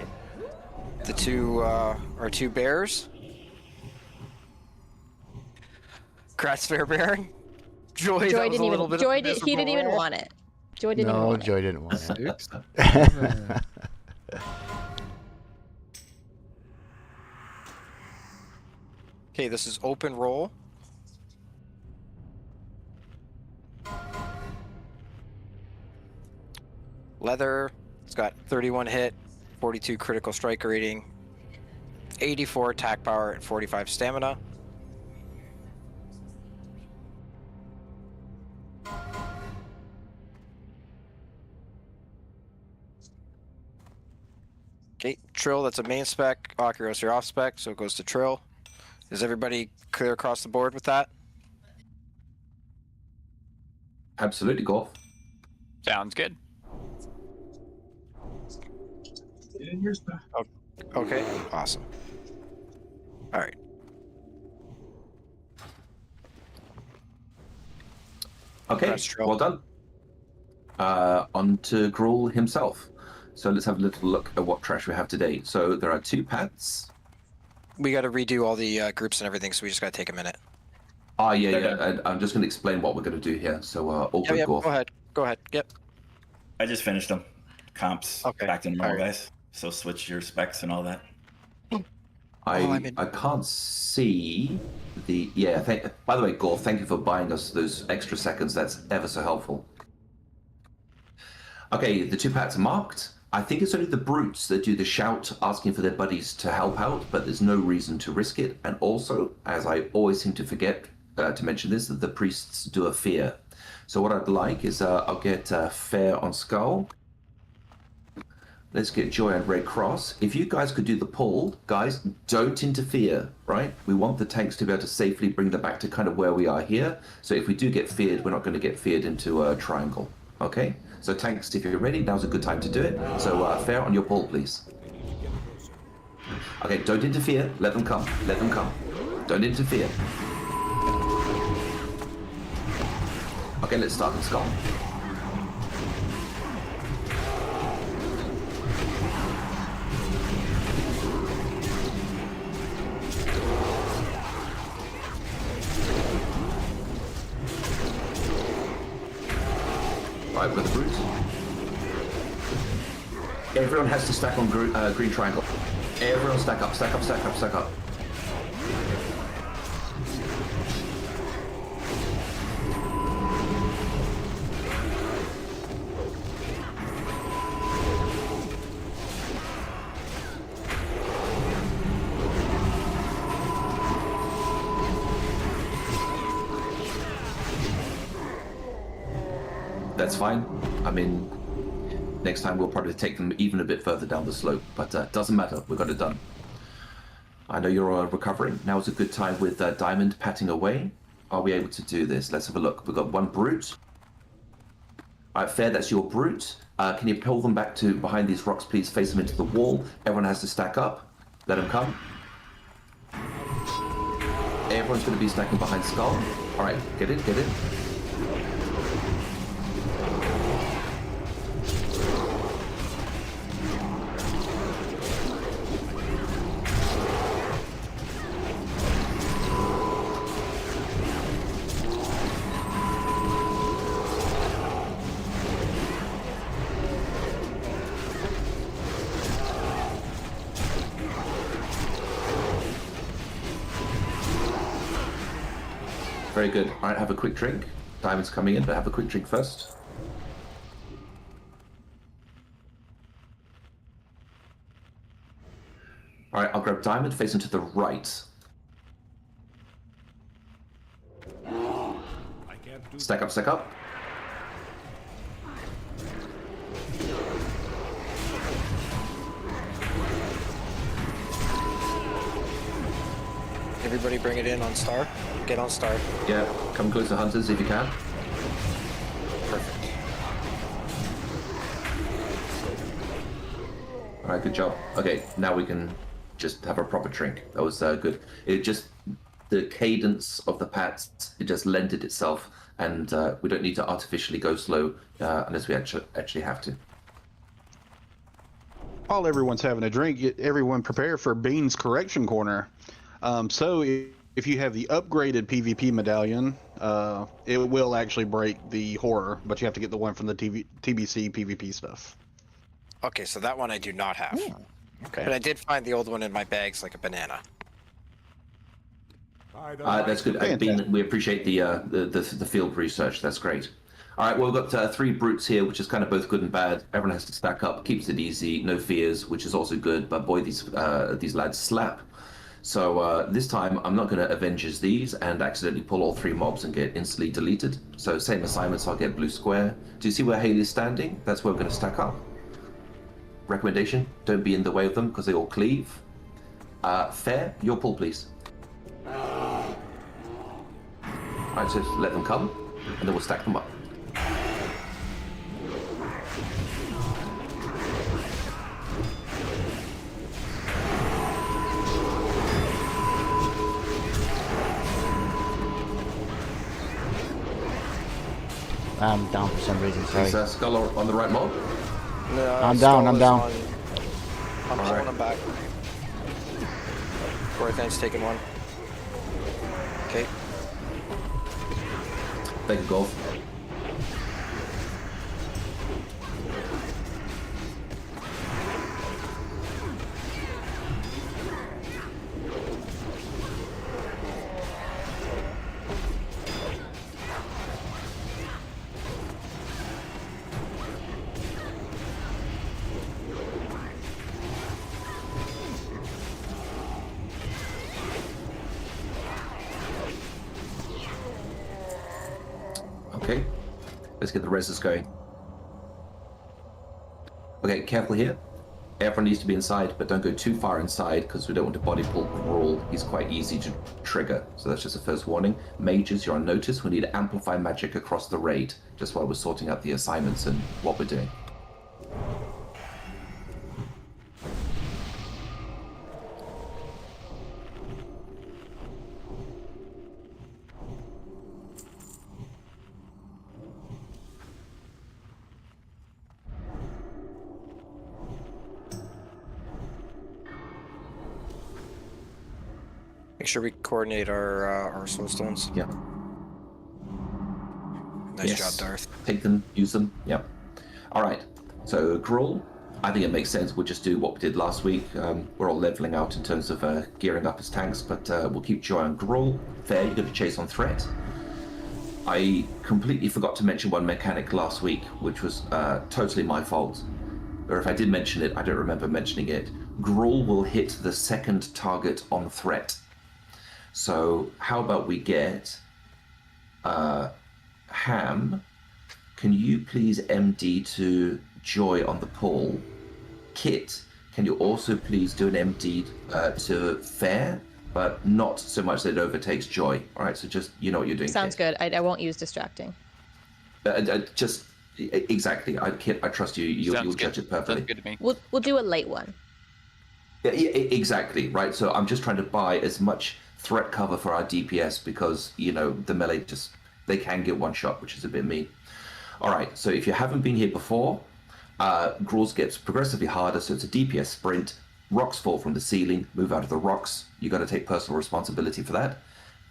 [SPEAKER 2] The two are two bears. Kratz Fair Baron. Joy, that was a little bit of a
[SPEAKER 3] he didn't even
[SPEAKER 2] roll.
[SPEAKER 3] want it. Joy didn't even
[SPEAKER 17] No,
[SPEAKER 3] want
[SPEAKER 17] Joy didn't want it.
[SPEAKER 2] Okay, this is open roll. Leather, it's got 31 hit, 42 critical strike rating, 84 attack power, and 45 stamina. Okay, Trill, that's a main spec. Ocuros, you're off spec, so it goes to Trill. Is everybody clear across the board with that?
[SPEAKER 4] Absolutely, Golf.
[SPEAKER 16] Sounds good.
[SPEAKER 2] Okay, awesome. All right.
[SPEAKER 4] Okay, well done. On to Grull himself. So let's have a little look at what trash we have today. So there are 2 pads.
[SPEAKER 2] We got to redo all the groups and everything, so we just got to take a minute.
[SPEAKER 4] Yeah. And I'm just going to explain what we're going to do here. So all good,
[SPEAKER 2] Go ahead. Go ahead. Yep.
[SPEAKER 1] I just finished them. Comps back to normal, guys. So switch your specs and all that.
[SPEAKER 4] I can't see the... Yeah, by the way, Gore, thank you for buying us those extra seconds. That's ever so helpful. Okay, the 2 pads are marked. I think it's only the brutes that do the shout asking for their buddies to help out, but there's no reason to risk it. And also, as I always seem to forget to mention this, that the priests do a fear. So what I'd like is I'll get Fair on Skull. Let's get Joy and Red Cross. If you guys could do the pull, guys, don't interfere, right? We want the tanks to be able to safely bring them back to kind of where we are here. So if we do get feared, we're not going to get feared into a triangle, okay? So tanks, if you're ready, now's a good time to do it. So Fair, on your pull, please. Okay, don't interfere. Let them come. Let them come. Don't interfere. Okay, let's start with Skull. Right, with the brutes. Everyone has to stack on green triangle. Everyone stack up, stack up, stack up, stack up. That's fine. I mean, next time we'll probably take them even a bit further down the slope, but doesn't matter. We got it done. I know you're all recovering. Now is a good time with Diamond patting away. Are we able to do this? Let's have a look. We've got 1 brute. All right, Fair, that's your brute. Can you pull them back to behind these rocks, please? Face them into the wall. Everyone has to stack up. Let them come. Everyone's going to be stacking behind Skull. All right, get it, get it. Very good. All right, have a quick drink. Diamond's coming in, but have a quick drink first. All right, I'll grab Diamond, facing to the right. Stack up, stack up.
[SPEAKER 2] Everybody bring it in on Star. Get on Star.
[SPEAKER 4] Yeah, come close to Hunters if you can.
[SPEAKER 2] Perfect.
[SPEAKER 4] All right, good job. Okay, now we can just have a proper drink. That was good. It just, the cadence of the pats, it just lended itself, and we don't need to artificially go slow unless we actually have to.
[SPEAKER 5] While everyone's having a drink, get everyone prepare for Bean's Correction Corner. So if you have the upgraded PvP medallion, it will actually break the horror, but you have to get the one from the TBC PvP stuff.
[SPEAKER 2] Okay, so that one I do not have.
[SPEAKER 10] Okay.
[SPEAKER 2] But I did find the old one in my bags like a banana.
[SPEAKER 4] That's good. Bean, we appreciate the field research. That's great. All right, well, we've got 3 brutes here, which is kind of both good and bad. Everyone has to stack up, keeps it easy, no fears, which is also good. But boy, these lads slap. So this time, I'm not going to Avengers these and accidentally pull all 3 mobs and get instantly deleted. So same assignments, I'll get blue square. Do you see where Haley's standing? That's where we're going to stack up. Recommendation, don't be in the way of them because they all cleave. Fair, your pull, please. All right, so let them come, and then we'll stack them up.
[SPEAKER 17] I'm down for some reason, sorry.
[SPEAKER 4] Is Skull on the right mob?
[SPEAKER 2] No,
[SPEAKER 17] I'm down, I'm down.
[SPEAKER 2] I'm pulling him back. Gorthan's taking one. Okay.
[SPEAKER 4] Thank you, Golf. Okay, let's get the reses going. Okay, careful here. Everyone needs to be inside, but don't go too far inside because we don't want to body pull Grull. He's quite easy to trigger, so that's just a first warning. Mages, you're on notice. We need to amplify magic across the raid, just while we're sorting out the assignments and what we're doing.
[SPEAKER 2] Make sure we coordinate our soul stones.
[SPEAKER 4] Yeah.
[SPEAKER 2] Nice job, Darth.
[SPEAKER 4] Take them, use them. Yeah. All right. So Grull, I think it makes sense. We'll just do what we did last week. We're all leveling out in terms of gearing up as tanks, but we'll keep Joy on Grull. Fair, you're going to chase on threat. I completely forgot to mention one mechanic last week, which was totally my fault. Or if I did mention it, I don't remember mentioning it. Grull will hit the second target on threat. So how about we get Ham? Can you please MD to Joy on the pull? Kit, can you also please do an MD to Fair, but not so much that it overtakes Joy? All right, so just you know what you're doing.
[SPEAKER 3] Sounds
[SPEAKER 4] Kit.
[SPEAKER 3] good. I won't use distracting.
[SPEAKER 4] Just exactly. Kit, I trust you. You'll judge it perfectly.
[SPEAKER 16] Sounds good to me.
[SPEAKER 3] We'll do a late one.
[SPEAKER 4] Yeah, exactly. Right. So I'm just trying to buy as much threat cover for our DPS because the melee they can get one shot, which is a bit mean. All right, so if you haven't been here before, Grulls gets progressively harder, so it's a DPS sprint. Rocks fall from the ceiling, move out of the rocks. You got to take personal responsibility for that.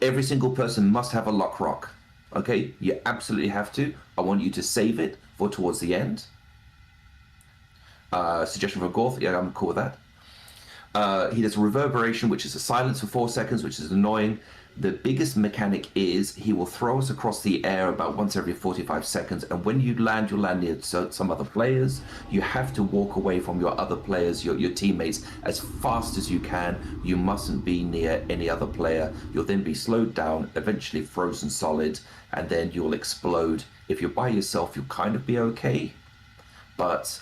[SPEAKER 4] Every single person must have a lock rock. Okay, you absolutely have to. I want you to save it for towards the end. Suggestion for Gorth, yeah, I'm cool with that. He does reverberation, which is a silence for 4 seconds, which is annoying. The biggest mechanic is he will throw us across the air about once every 45 seconds, and when you land, you'll land near some other players. You have to walk away from your other players, your teammates, as fast as you can. You mustn't be near any other player. You'll then be slowed down, eventually frozen solid, and then you'll explode. If you're by yourself, you'll kind of be okay. But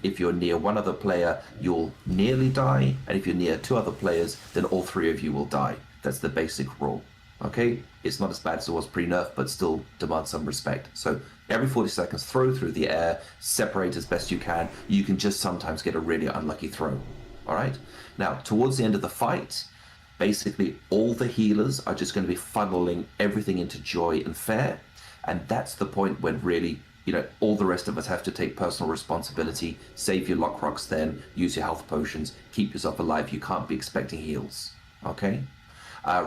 [SPEAKER 4] if you're near one other player, you'll nearly die. And if you're near 2 other players, then all 3 of you will die. That's the basic rule. Okay? It's not as bad as it was pre-nerf, but still demands some respect. So every 40 seconds, throw through the air, separate as best you can. You can just sometimes get a really unlucky throw. All right? Now, towards the end of the fight, basically all the healers are just going to be funneling everything into Joy and Fair. And that's the point when really all the rest of us have to take personal responsibility, save your lock rocks then, use your health potions, keep yourself alive. You can't be expecting heals, okay?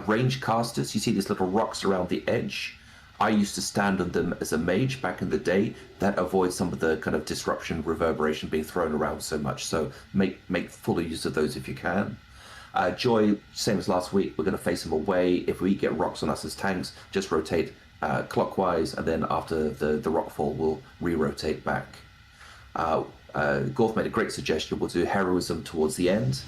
[SPEAKER 4] Range casters, you see these little rocks around the edge. I used to stand on them as a mage back in the day. That avoids some of the kind of disruption, reverberation being thrown around so much. So make full use of those if you can. Joy, same as last week, we're going to face them away. If we get rocks on us as tanks, just rotate clockwise, and then after the rock fall, we'll re-rotate back. Gorth made a great suggestion. We'll do heroism towards the end.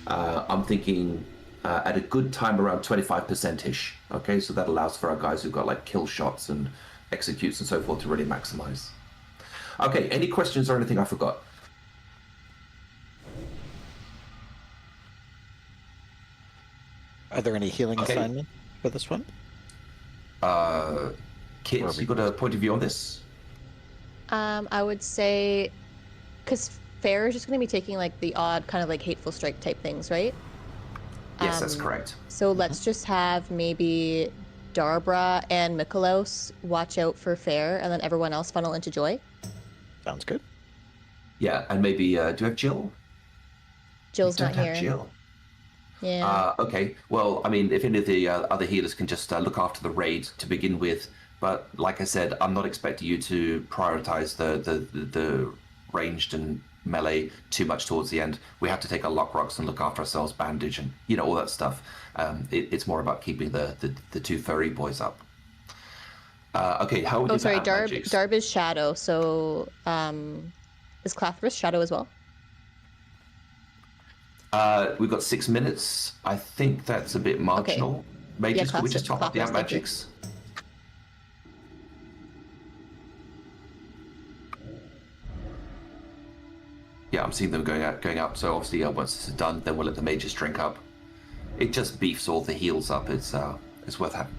[SPEAKER 4] I'm thinking at a good time around 25%-ish. Okay, so that allows for our guys who've got like kill shots and executes and so forth to really maximize. Okay, any questions or anything I forgot?
[SPEAKER 10] Are there any healing assignment for this one?
[SPEAKER 4] Kit, you got a point of view on this?
[SPEAKER 3] I would say, because Fair is just going to be taking like the odd kind of like hateful strike type things, right?
[SPEAKER 4] Yes, that's correct.
[SPEAKER 3] So let's just have maybe Darbra and Mikolos watch out for Fair, and then everyone else funnel into Joy.
[SPEAKER 10] Sounds good.
[SPEAKER 4] Yeah, and maybe, do you have Jill?
[SPEAKER 3] Jill's not here.
[SPEAKER 4] Jill.
[SPEAKER 3] Yeah.
[SPEAKER 4] Okay. Well, I mean, if any of the other healers can just look after the raid to begin with, but like I said, I'm not expecting you to prioritize the ranged and melee too much towards the end. We have to take our lock rocks and look after ourselves, bandage, and all that stuff. It's more about keeping the two furry boys up. Okay, how would you?
[SPEAKER 3] Oh, sorry, Darb is shadow. So, is Clathrus shadow as well?
[SPEAKER 4] We've got 6 minutes. I think that's a bit marginal.
[SPEAKER 3] Okay.
[SPEAKER 4] Mages,
[SPEAKER 3] Yeah,
[SPEAKER 4] could we just top up the
[SPEAKER 3] Clathrus, thank you.
[SPEAKER 4] magics? Yeah, I'm seeing them going up. So obviously, once this is done, then we'll let the mages drink up. It just beefs all the heals up. It's worth having.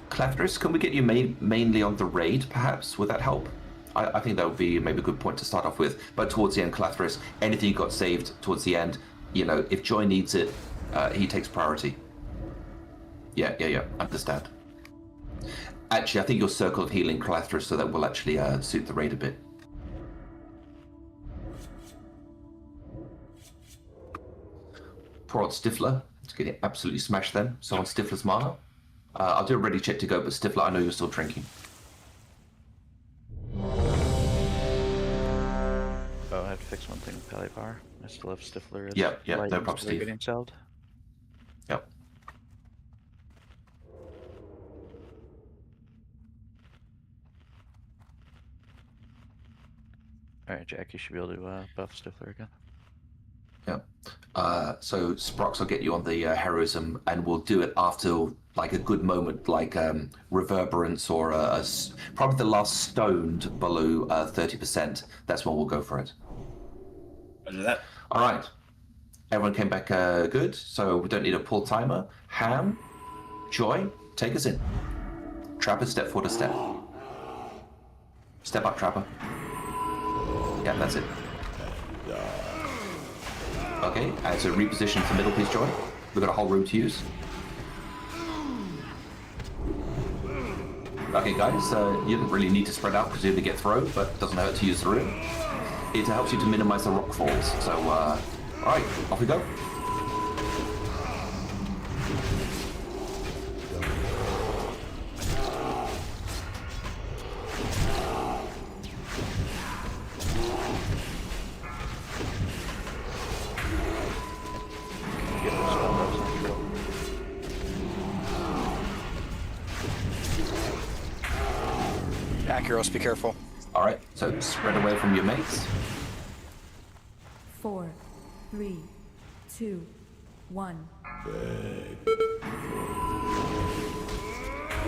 [SPEAKER 4] Clathrus, can we get you mainly on the raid, perhaps? Would that help? I think that would be maybe a good point to start off with. But towards the end, Clathrus, anything you got saved towards the end, if Joy needs it, he takes priority. Yeah, understand. Actually, I think your circle of healing, Clathrus, so that will actually suit the raid a bit. Poor old Stifler. It's getting absolutely smashed then. So on Stifler's mana. I'll do a ready check to go, but Stifler, I know you're still drinking.
[SPEAKER 6] Oh, I have to fix one thing with Palivar. I still have Stifler.
[SPEAKER 4] Yep, no problem, Steve.
[SPEAKER 6] Getting sold.
[SPEAKER 4] Yep.
[SPEAKER 6] Alright, Jack, you should be able to buff Stifler again.
[SPEAKER 4] Yeah. So Sprox will get you on the heroism, and we'll do it after like a good moment, like Reverberance or probably the last stoned below 30%. That's when we'll go for it.
[SPEAKER 1] Roger that.
[SPEAKER 4] All right. Everyone came back good, so we don't need a pull timer. Ham, Joy, take us in. Trapper, step forward a step. Step up, Trapper. Yeah, that's it. Okay, and so reposition to middle, please, Joy. We've got a whole room to use. Okay, guys, you didn't really need to spread out because you're going to get thrown, but it doesn't hurt to use the room. It helps you to minimize the rock falls. So, all right, off we go.
[SPEAKER 2] Acuros, be careful.
[SPEAKER 4] All right, so spread away from your mates.
[SPEAKER 15] 4, 3, 2, 1.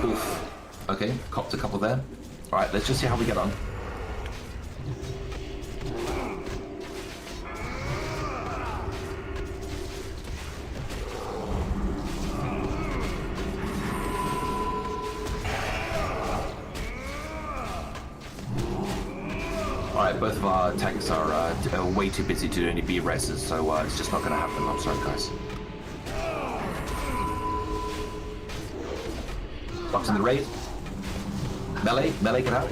[SPEAKER 4] Oof. Okay, copped a couple there. All right, let's just see how we get on. Alright, both of our tanks are way too busy to do any B-reses, so it's just not going to happen. I'm sorry, guys. Box in the raid. Melee, get out.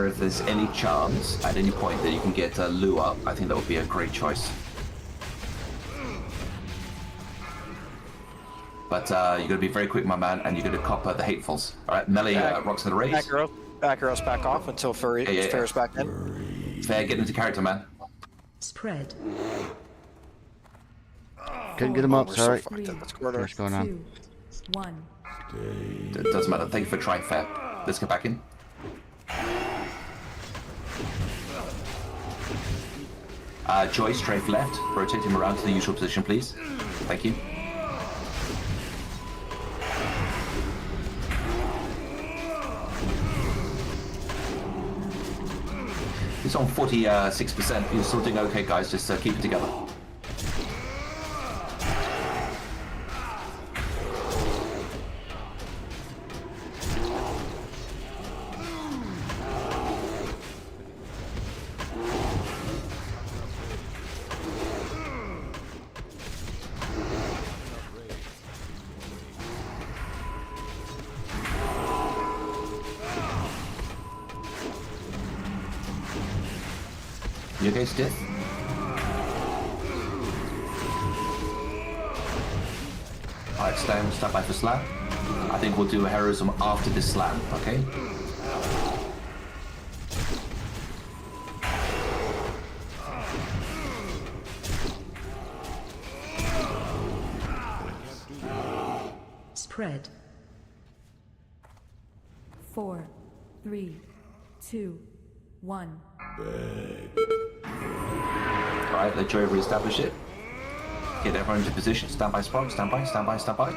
[SPEAKER 4] If there's any chance at any point that you can get Lou up, I think that would be a great choice. But you're going to be very quick, my man, and you're going to cop the hatefuls. All right, melee rocks to the raise.
[SPEAKER 2] Acuros back off until Fair's back in.
[SPEAKER 4] Fair, get into character, man.
[SPEAKER 15] Spread.
[SPEAKER 17] Couldn't get him up, sorry.
[SPEAKER 15] What's
[SPEAKER 17] going on?
[SPEAKER 15] 2, 1.
[SPEAKER 4] It doesn't matter. Thank you for trying, Fair. Let's get back in. Joy, strafe left. Rotate him around to the usual position, please. Thank you. He's on 46%. He's still doing okay, guys. Just keep it together. You okay, Stiff? Alright, stand by for slam. I think we'll do a heroism after this slam, okay?
[SPEAKER 15] Spread. 4, 3, 2, 1.
[SPEAKER 4] Alright, let Joey re-establish it. Get everyone into position. Stand by, Spark. Stand by, stand by, stand by.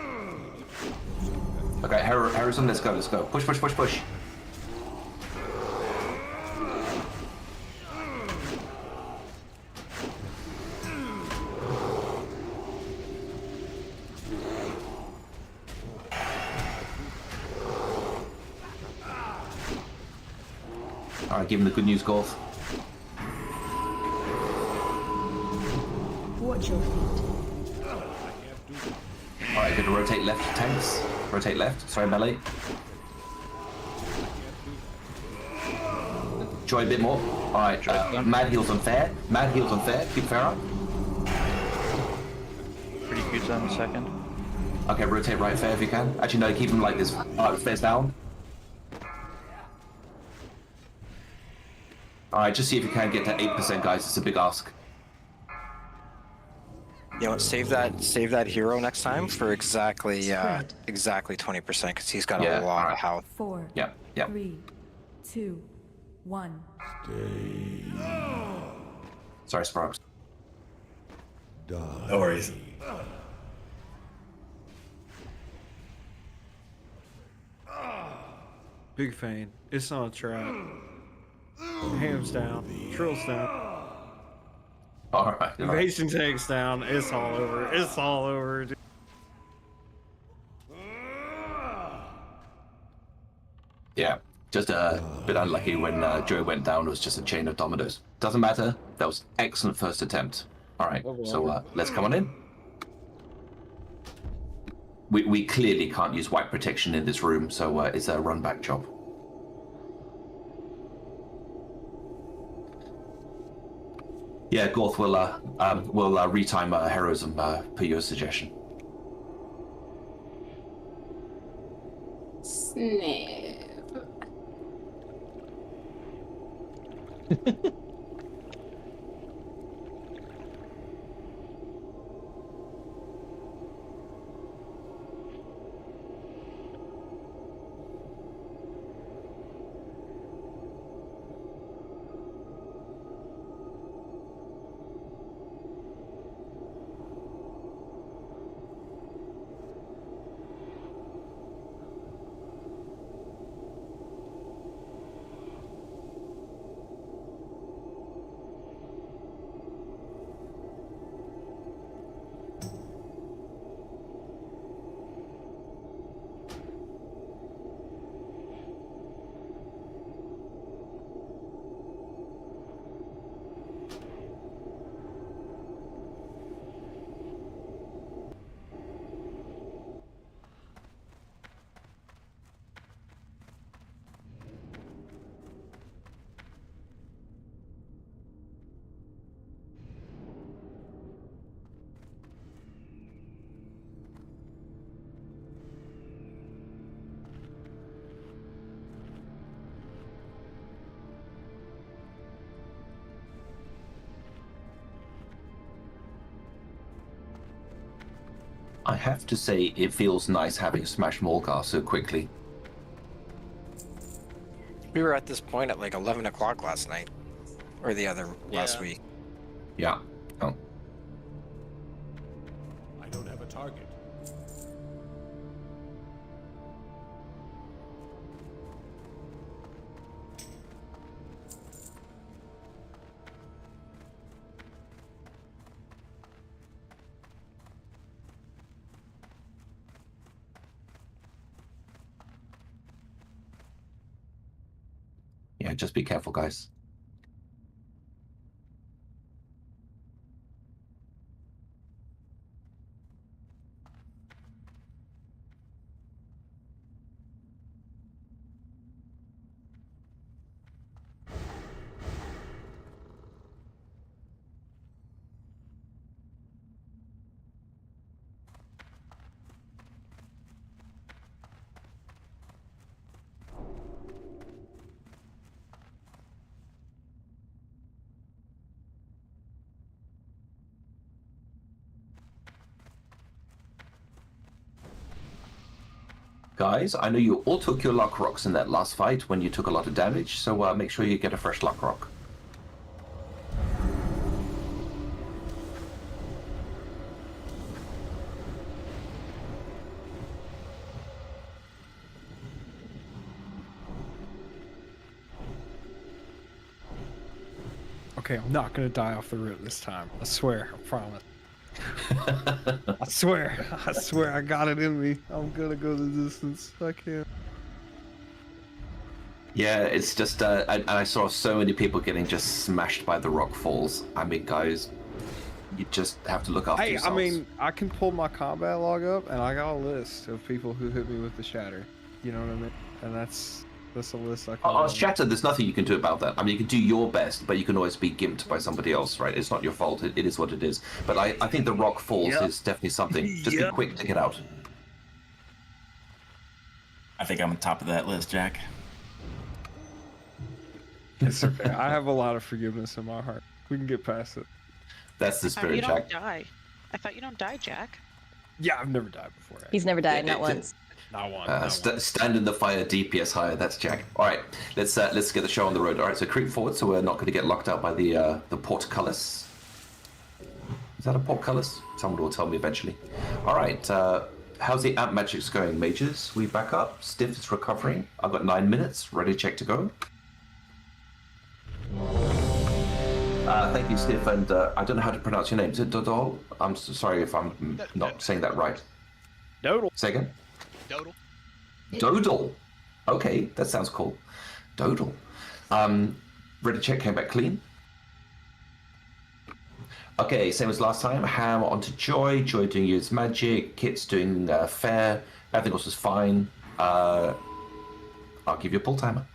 [SPEAKER 4] Okay, Harrison, let's go, let's go. Push, push, push, push. Alright, give him the good news, Golf.
[SPEAKER 15] Watch your feet.
[SPEAKER 4] Alright, gonna rotate left, tanks. Rotate left. Sorry, melee. Joy a bit more. Alright, mad heals on fair. Mad heals on fair. Keep fair up.
[SPEAKER 6] Pretty good on the second.
[SPEAKER 4] Okay, rotate right fair if you can. Actually, no, keep him like this. Fair's down. Alright, just see if you can get to 8%, guys. It's a big ask.
[SPEAKER 2] You know what? Save that hero next time for exactly 20% because he's got a lot of health.
[SPEAKER 15] 4,
[SPEAKER 4] yeah.
[SPEAKER 15] 3, 2, 1.
[SPEAKER 4] Sorry, Sparks.
[SPEAKER 1] No worries.
[SPEAKER 18] Big Fane. It's not a trap. Ham's down. Trill's down.
[SPEAKER 4] Alright.
[SPEAKER 18] Evasion tank's down. It's all over. It's all over, dude.
[SPEAKER 4] Yeah, just a bit unlucky when Joe went down. It was just a chain of dominoes. Doesn't matter. That was excellent first attempt. Alright, so let's come on in. We clearly can't use white protection in this room, so it's a run back job. Yeah, Gorth will retime heroism per your suggestion.
[SPEAKER 11] Snap.
[SPEAKER 4] I have to say, it feels nice having Smash Morgar so quickly.
[SPEAKER 2] We were at this point at like 11 o'clock last night, or the other last week.
[SPEAKER 4] Yeah. Oh.
[SPEAKER 14] I don't have a target.
[SPEAKER 4] Yeah, just be careful, guys. Guys, I know you all took your luck rocks in that last fight when you took a lot of damage, so make sure you get a fresh luck rock.
[SPEAKER 18] Okay, I'm not gonna die off the rip this time. I swear, I promise. I swear, I got it in me. I'm gonna go the distance. I can't.
[SPEAKER 4] Yeah, it's just, I saw so many people getting just smashed by the rock falls. I mean, guys, you just have to look after yourselves.
[SPEAKER 18] I mean, I can pull my combat log up, and I got a list of people who hit me with the shatter. You know what I mean? And that's a list I can.
[SPEAKER 4] Oh, shatter, there's nothing you can do about that. I mean, you can do your best, but you can always be gimped by somebody else, right? It's not your fault. It is what it is. But I think the rock falls is definitely something. Just be quick to get out.
[SPEAKER 1] I think I'm on top of that list, Jack.
[SPEAKER 18] It's okay. I have a lot of forgiveness in my heart. We can get past it.
[SPEAKER 4] That's the spirit, Jack.
[SPEAKER 19] You don't die. I thought you don't die, Jack.
[SPEAKER 18] Yeah, I've never died before.
[SPEAKER 3] He's never died, not once.
[SPEAKER 18] Not one.
[SPEAKER 4] Stand in the fire, DPS higher. That's Jack. All right, let's get the show on the road. All right, so creep forward, so we're not going to get locked out by the portcullis. Is that a portcullis? Someone will tell me eventually. All right, how's the amp magics going, mages? We back up. Stiff is recovering. I've got 9 minutes. Ready, check to go. Thank you, Stiff, and I don't know how to pronounce your name. Is it Dodol? I'm so sorry if I'm not saying that right.
[SPEAKER 18] Dodal.
[SPEAKER 4] Say again?
[SPEAKER 20] Dodal.
[SPEAKER 4] Dodal. Okay, that sounds cool. Dodal. Ready check came back clean. Okay, same as last time. Ham onto Joy. Joy doing his magic. Kit's doing fair. Everything else was fine. I'll give you a pull timer.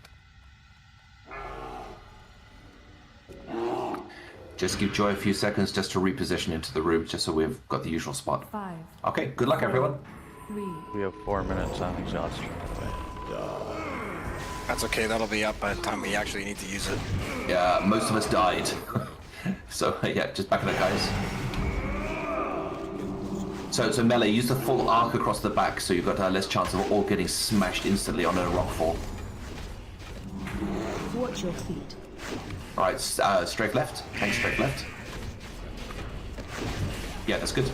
[SPEAKER 4] Just give Joy a few seconds just to reposition into the room, just so we've got the usual spot.
[SPEAKER 15] 5.
[SPEAKER 4] Okay, good luck, everyone.
[SPEAKER 15] 3.
[SPEAKER 6] We have 4 minutes on exhaustion.
[SPEAKER 2] That's okay, that'll be up by the time we actually need to use it.
[SPEAKER 4] Yeah, most of us died. So, yeah, just back in it, guys. So melee, use the full arc across the back, so you've got less chance of all getting smashed instantly on a rock fall.
[SPEAKER 15] Watch your feet.
[SPEAKER 4] Alright, straight left. Hang straight left. Yeah, that's good.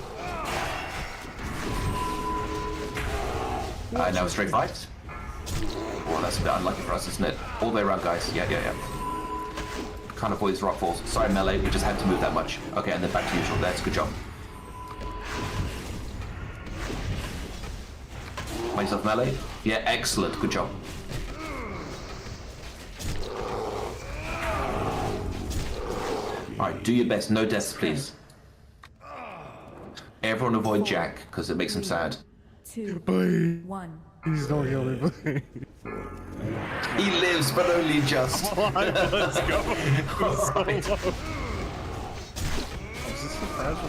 [SPEAKER 4] Now straight right. Oh, that's a bit unlucky for us, isn't it? All the way around, guys. Yeah. Can't avoid these rock falls. Sorry, melee, we just had to move that much. Okay, and then back to usual. That's a good job. Myself melee. Yeah, excellent. Good job. Alright, do your best. No deaths, please. Everyone avoid Jack, because it makes him sad.
[SPEAKER 15] 2.
[SPEAKER 18] Please.
[SPEAKER 15] 1.
[SPEAKER 18] He's don't kill me, please.
[SPEAKER 4] He lives, but only just.
[SPEAKER 18] Come on, let's go.
[SPEAKER 4] Alright.
[SPEAKER 18] Is this a fragile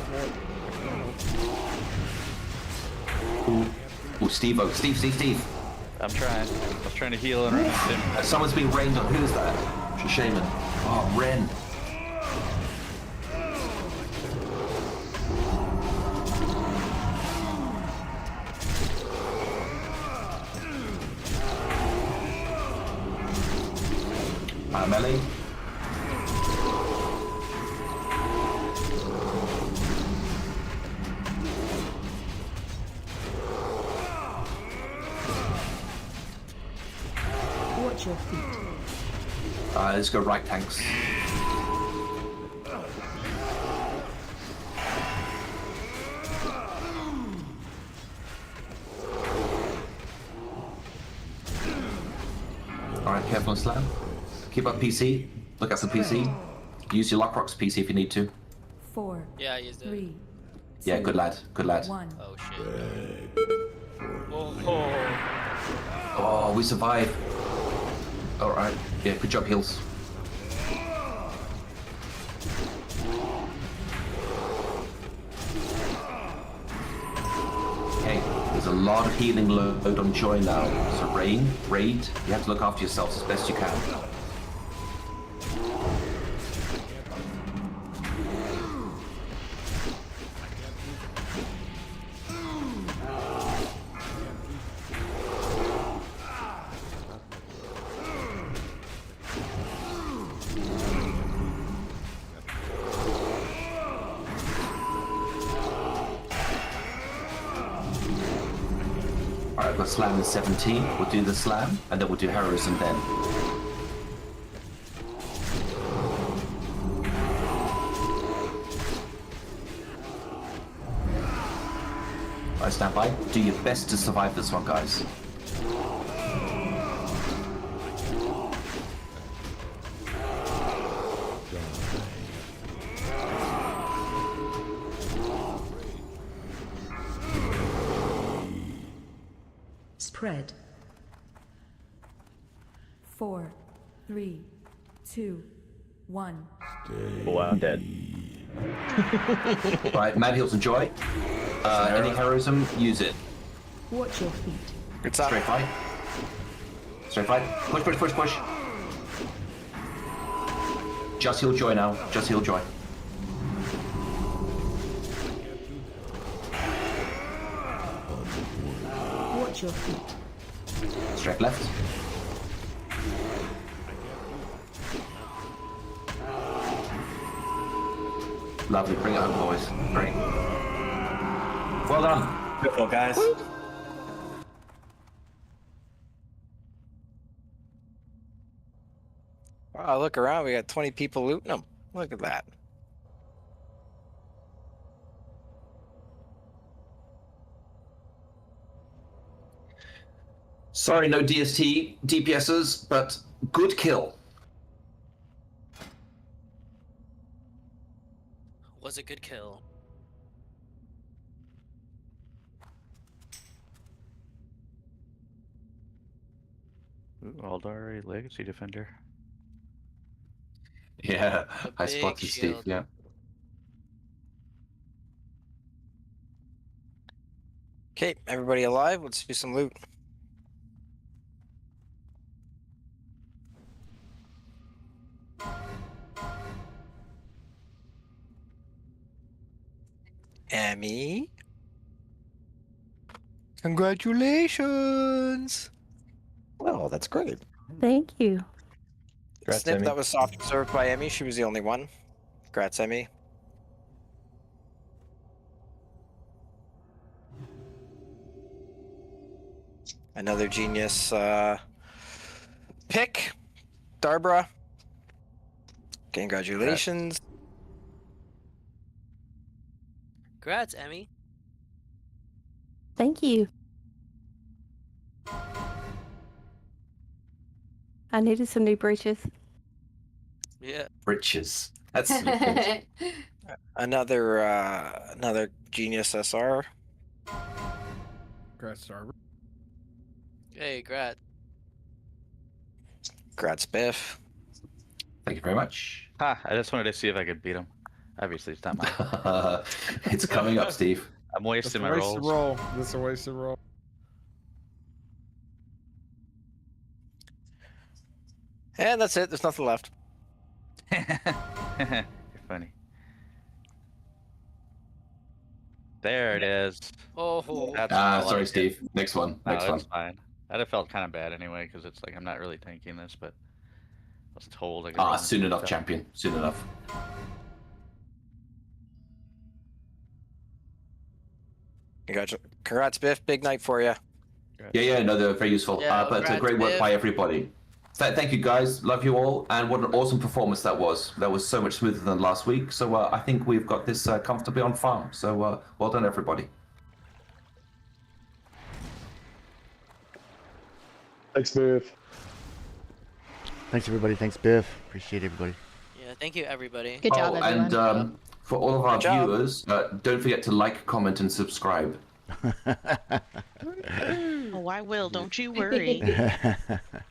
[SPEAKER 18] one?
[SPEAKER 4] Ooh, Steve.
[SPEAKER 6] I'm trying. I was trying to heal and run him.
[SPEAKER 4] Someone's being rained on. Who's that? Shaman. Oh, Ren. Melee.
[SPEAKER 15] Watch your feet.
[SPEAKER 4] Let's go right tanks. Alright, careful and slam. Keep up PC. Look out for PC. Use your Lockrock's PC if you need to.
[SPEAKER 15] 4.
[SPEAKER 8] Yeah, I used it.
[SPEAKER 15] 3.
[SPEAKER 4] Yeah, good lad. Good lad.
[SPEAKER 15] 1.
[SPEAKER 8] Oh shit.
[SPEAKER 4] Oh, we survived. Alright. Yeah, good job, heals. Okay, there's a lot of healing load on Joy now. So Raid, you have to look after yourselves as best you can. Alright, we've got Slam in 17. We'll do the Slam, and then we'll do Heroism then. Alright, stand by. Do your best to survive this one, guys.
[SPEAKER 15] Spread. 4, 3, 2, 1.
[SPEAKER 12] Oh, I'm dead.
[SPEAKER 4] Right, Mad Heals and Joy. Any heroism, use it.
[SPEAKER 15] Watch your feet.
[SPEAKER 4] Good stuff. Straight fight. Straight fight. Push, push, push, push. Just heal Joy now. Just heal Joy.
[SPEAKER 15] Watch your feet.
[SPEAKER 4] Straight left. Lovely. Bring it home, boys. Great. Well done.
[SPEAKER 1] Beautiful, guys.
[SPEAKER 2] Wow, look around. We got 20 people looting them. Look at that.
[SPEAKER 4] Sorry, no DST DPSs, but good kill.
[SPEAKER 8] Was a good kill.
[SPEAKER 6] Ooh, Aldari Legacy Defender.
[SPEAKER 4] Yeah, I
[SPEAKER 8] big
[SPEAKER 4] spotted Steve,
[SPEAKER 8] shield.
[SPEAKER 4] yeah.
[SPEAKER 2] Okay, everybody alive? Let's do some loot. Emmy? Congratulations!
[SPEAKER 10] Oh, that's great.
[SPEAKER 20] Thank you.
[SPEAKER 12] Congrats,
[SPEAKER 2] Snip,
[SPEAKER 12] Emmy.
[SPEAKER 2] that was soft served by Emmy. She was the only one. Congrats, Emmy. Another genius pick. Darbra. Congratulations.
[SPEAKER 8] Congrats, Emmy.
[SPEAKER 20] Thank you. I needed some new breeches.
[SPEAKER 8] Yeah.
[SPEAKER 4] Riches. That's
[SPEAKER 2] another genius SR.
[SPEAKER 18] Congrats, Darbra.
[SPEAKER 8] Hey, congrats.
[SPEAKER 2] Congrats, Biff.
[SPEAKER 4] Thank you very much.
[SPEAKER 6] Ha! I just wanted to see if I could beat him. Obviously, it's not mine.
[SPEAKER 4] It's coming up, Steve.
[SPEAKER 6] I'm wasting my
[SPEAKER 18] That's a
[SPEAKER 6] rolls.
[SPEAKER 18] wasted roll. That's a wasted roll.
[SPEAKER 2] And that's it. There's nothing left.
[SPEAKER 6] You're funny. There it is.
[SPEAKER 8] Oh.
[SPEAKER 6] That's
[SPEAKER 4] Sorry, Steve. Next one.
[SPEAKER 6] No,
[SPEAKER 4] Next
[SPEAKER 6] that's
[SPEAKER 4] one.
[SPEAKER 6] fine. I'd have felt kind of bad anyway, because it's like I'm not really tanking this, but I was told I could run
[SPEAKER 4] Soon enough,
[SPEAKER 6] stuff.
[SPEAKER 4] champion. Soon enough.
[SPEAKER 2] Congrats, Biff. Big night for you.
[SPEAKER 4] Yeah, no, they're very useful.
[SPEAKER 8] Yeah,
[SPEAKER 4] But
[SPEAKER 8] congrats,
[SPEAKER 4] great work
[SPEAKER 8] Biff.
[SPEAKER 4] by everybody. Thank you, guys. Love you all. And what an awesome performance that was. That was so much smoother than last week. So I think we've got this comfortably on farm. So well done, everybody.
[SPEAKER 12] Thanks, Biff.
[SPEAKER 17] Thanks everybody. Thanks Biff. Appreciate everybody.
[SPEAKER 8] Yeah, thank you, everybody.
[SPEAKER 3] Good job, everyone.
[SPEAKER 4] And for all of our
[SPEAKER 2] Good job.
[SPEAKER 4] viewers, don't forget to like, comment, and subscribe.
[SPEAKER 19] Oh, I will. Don't you worry.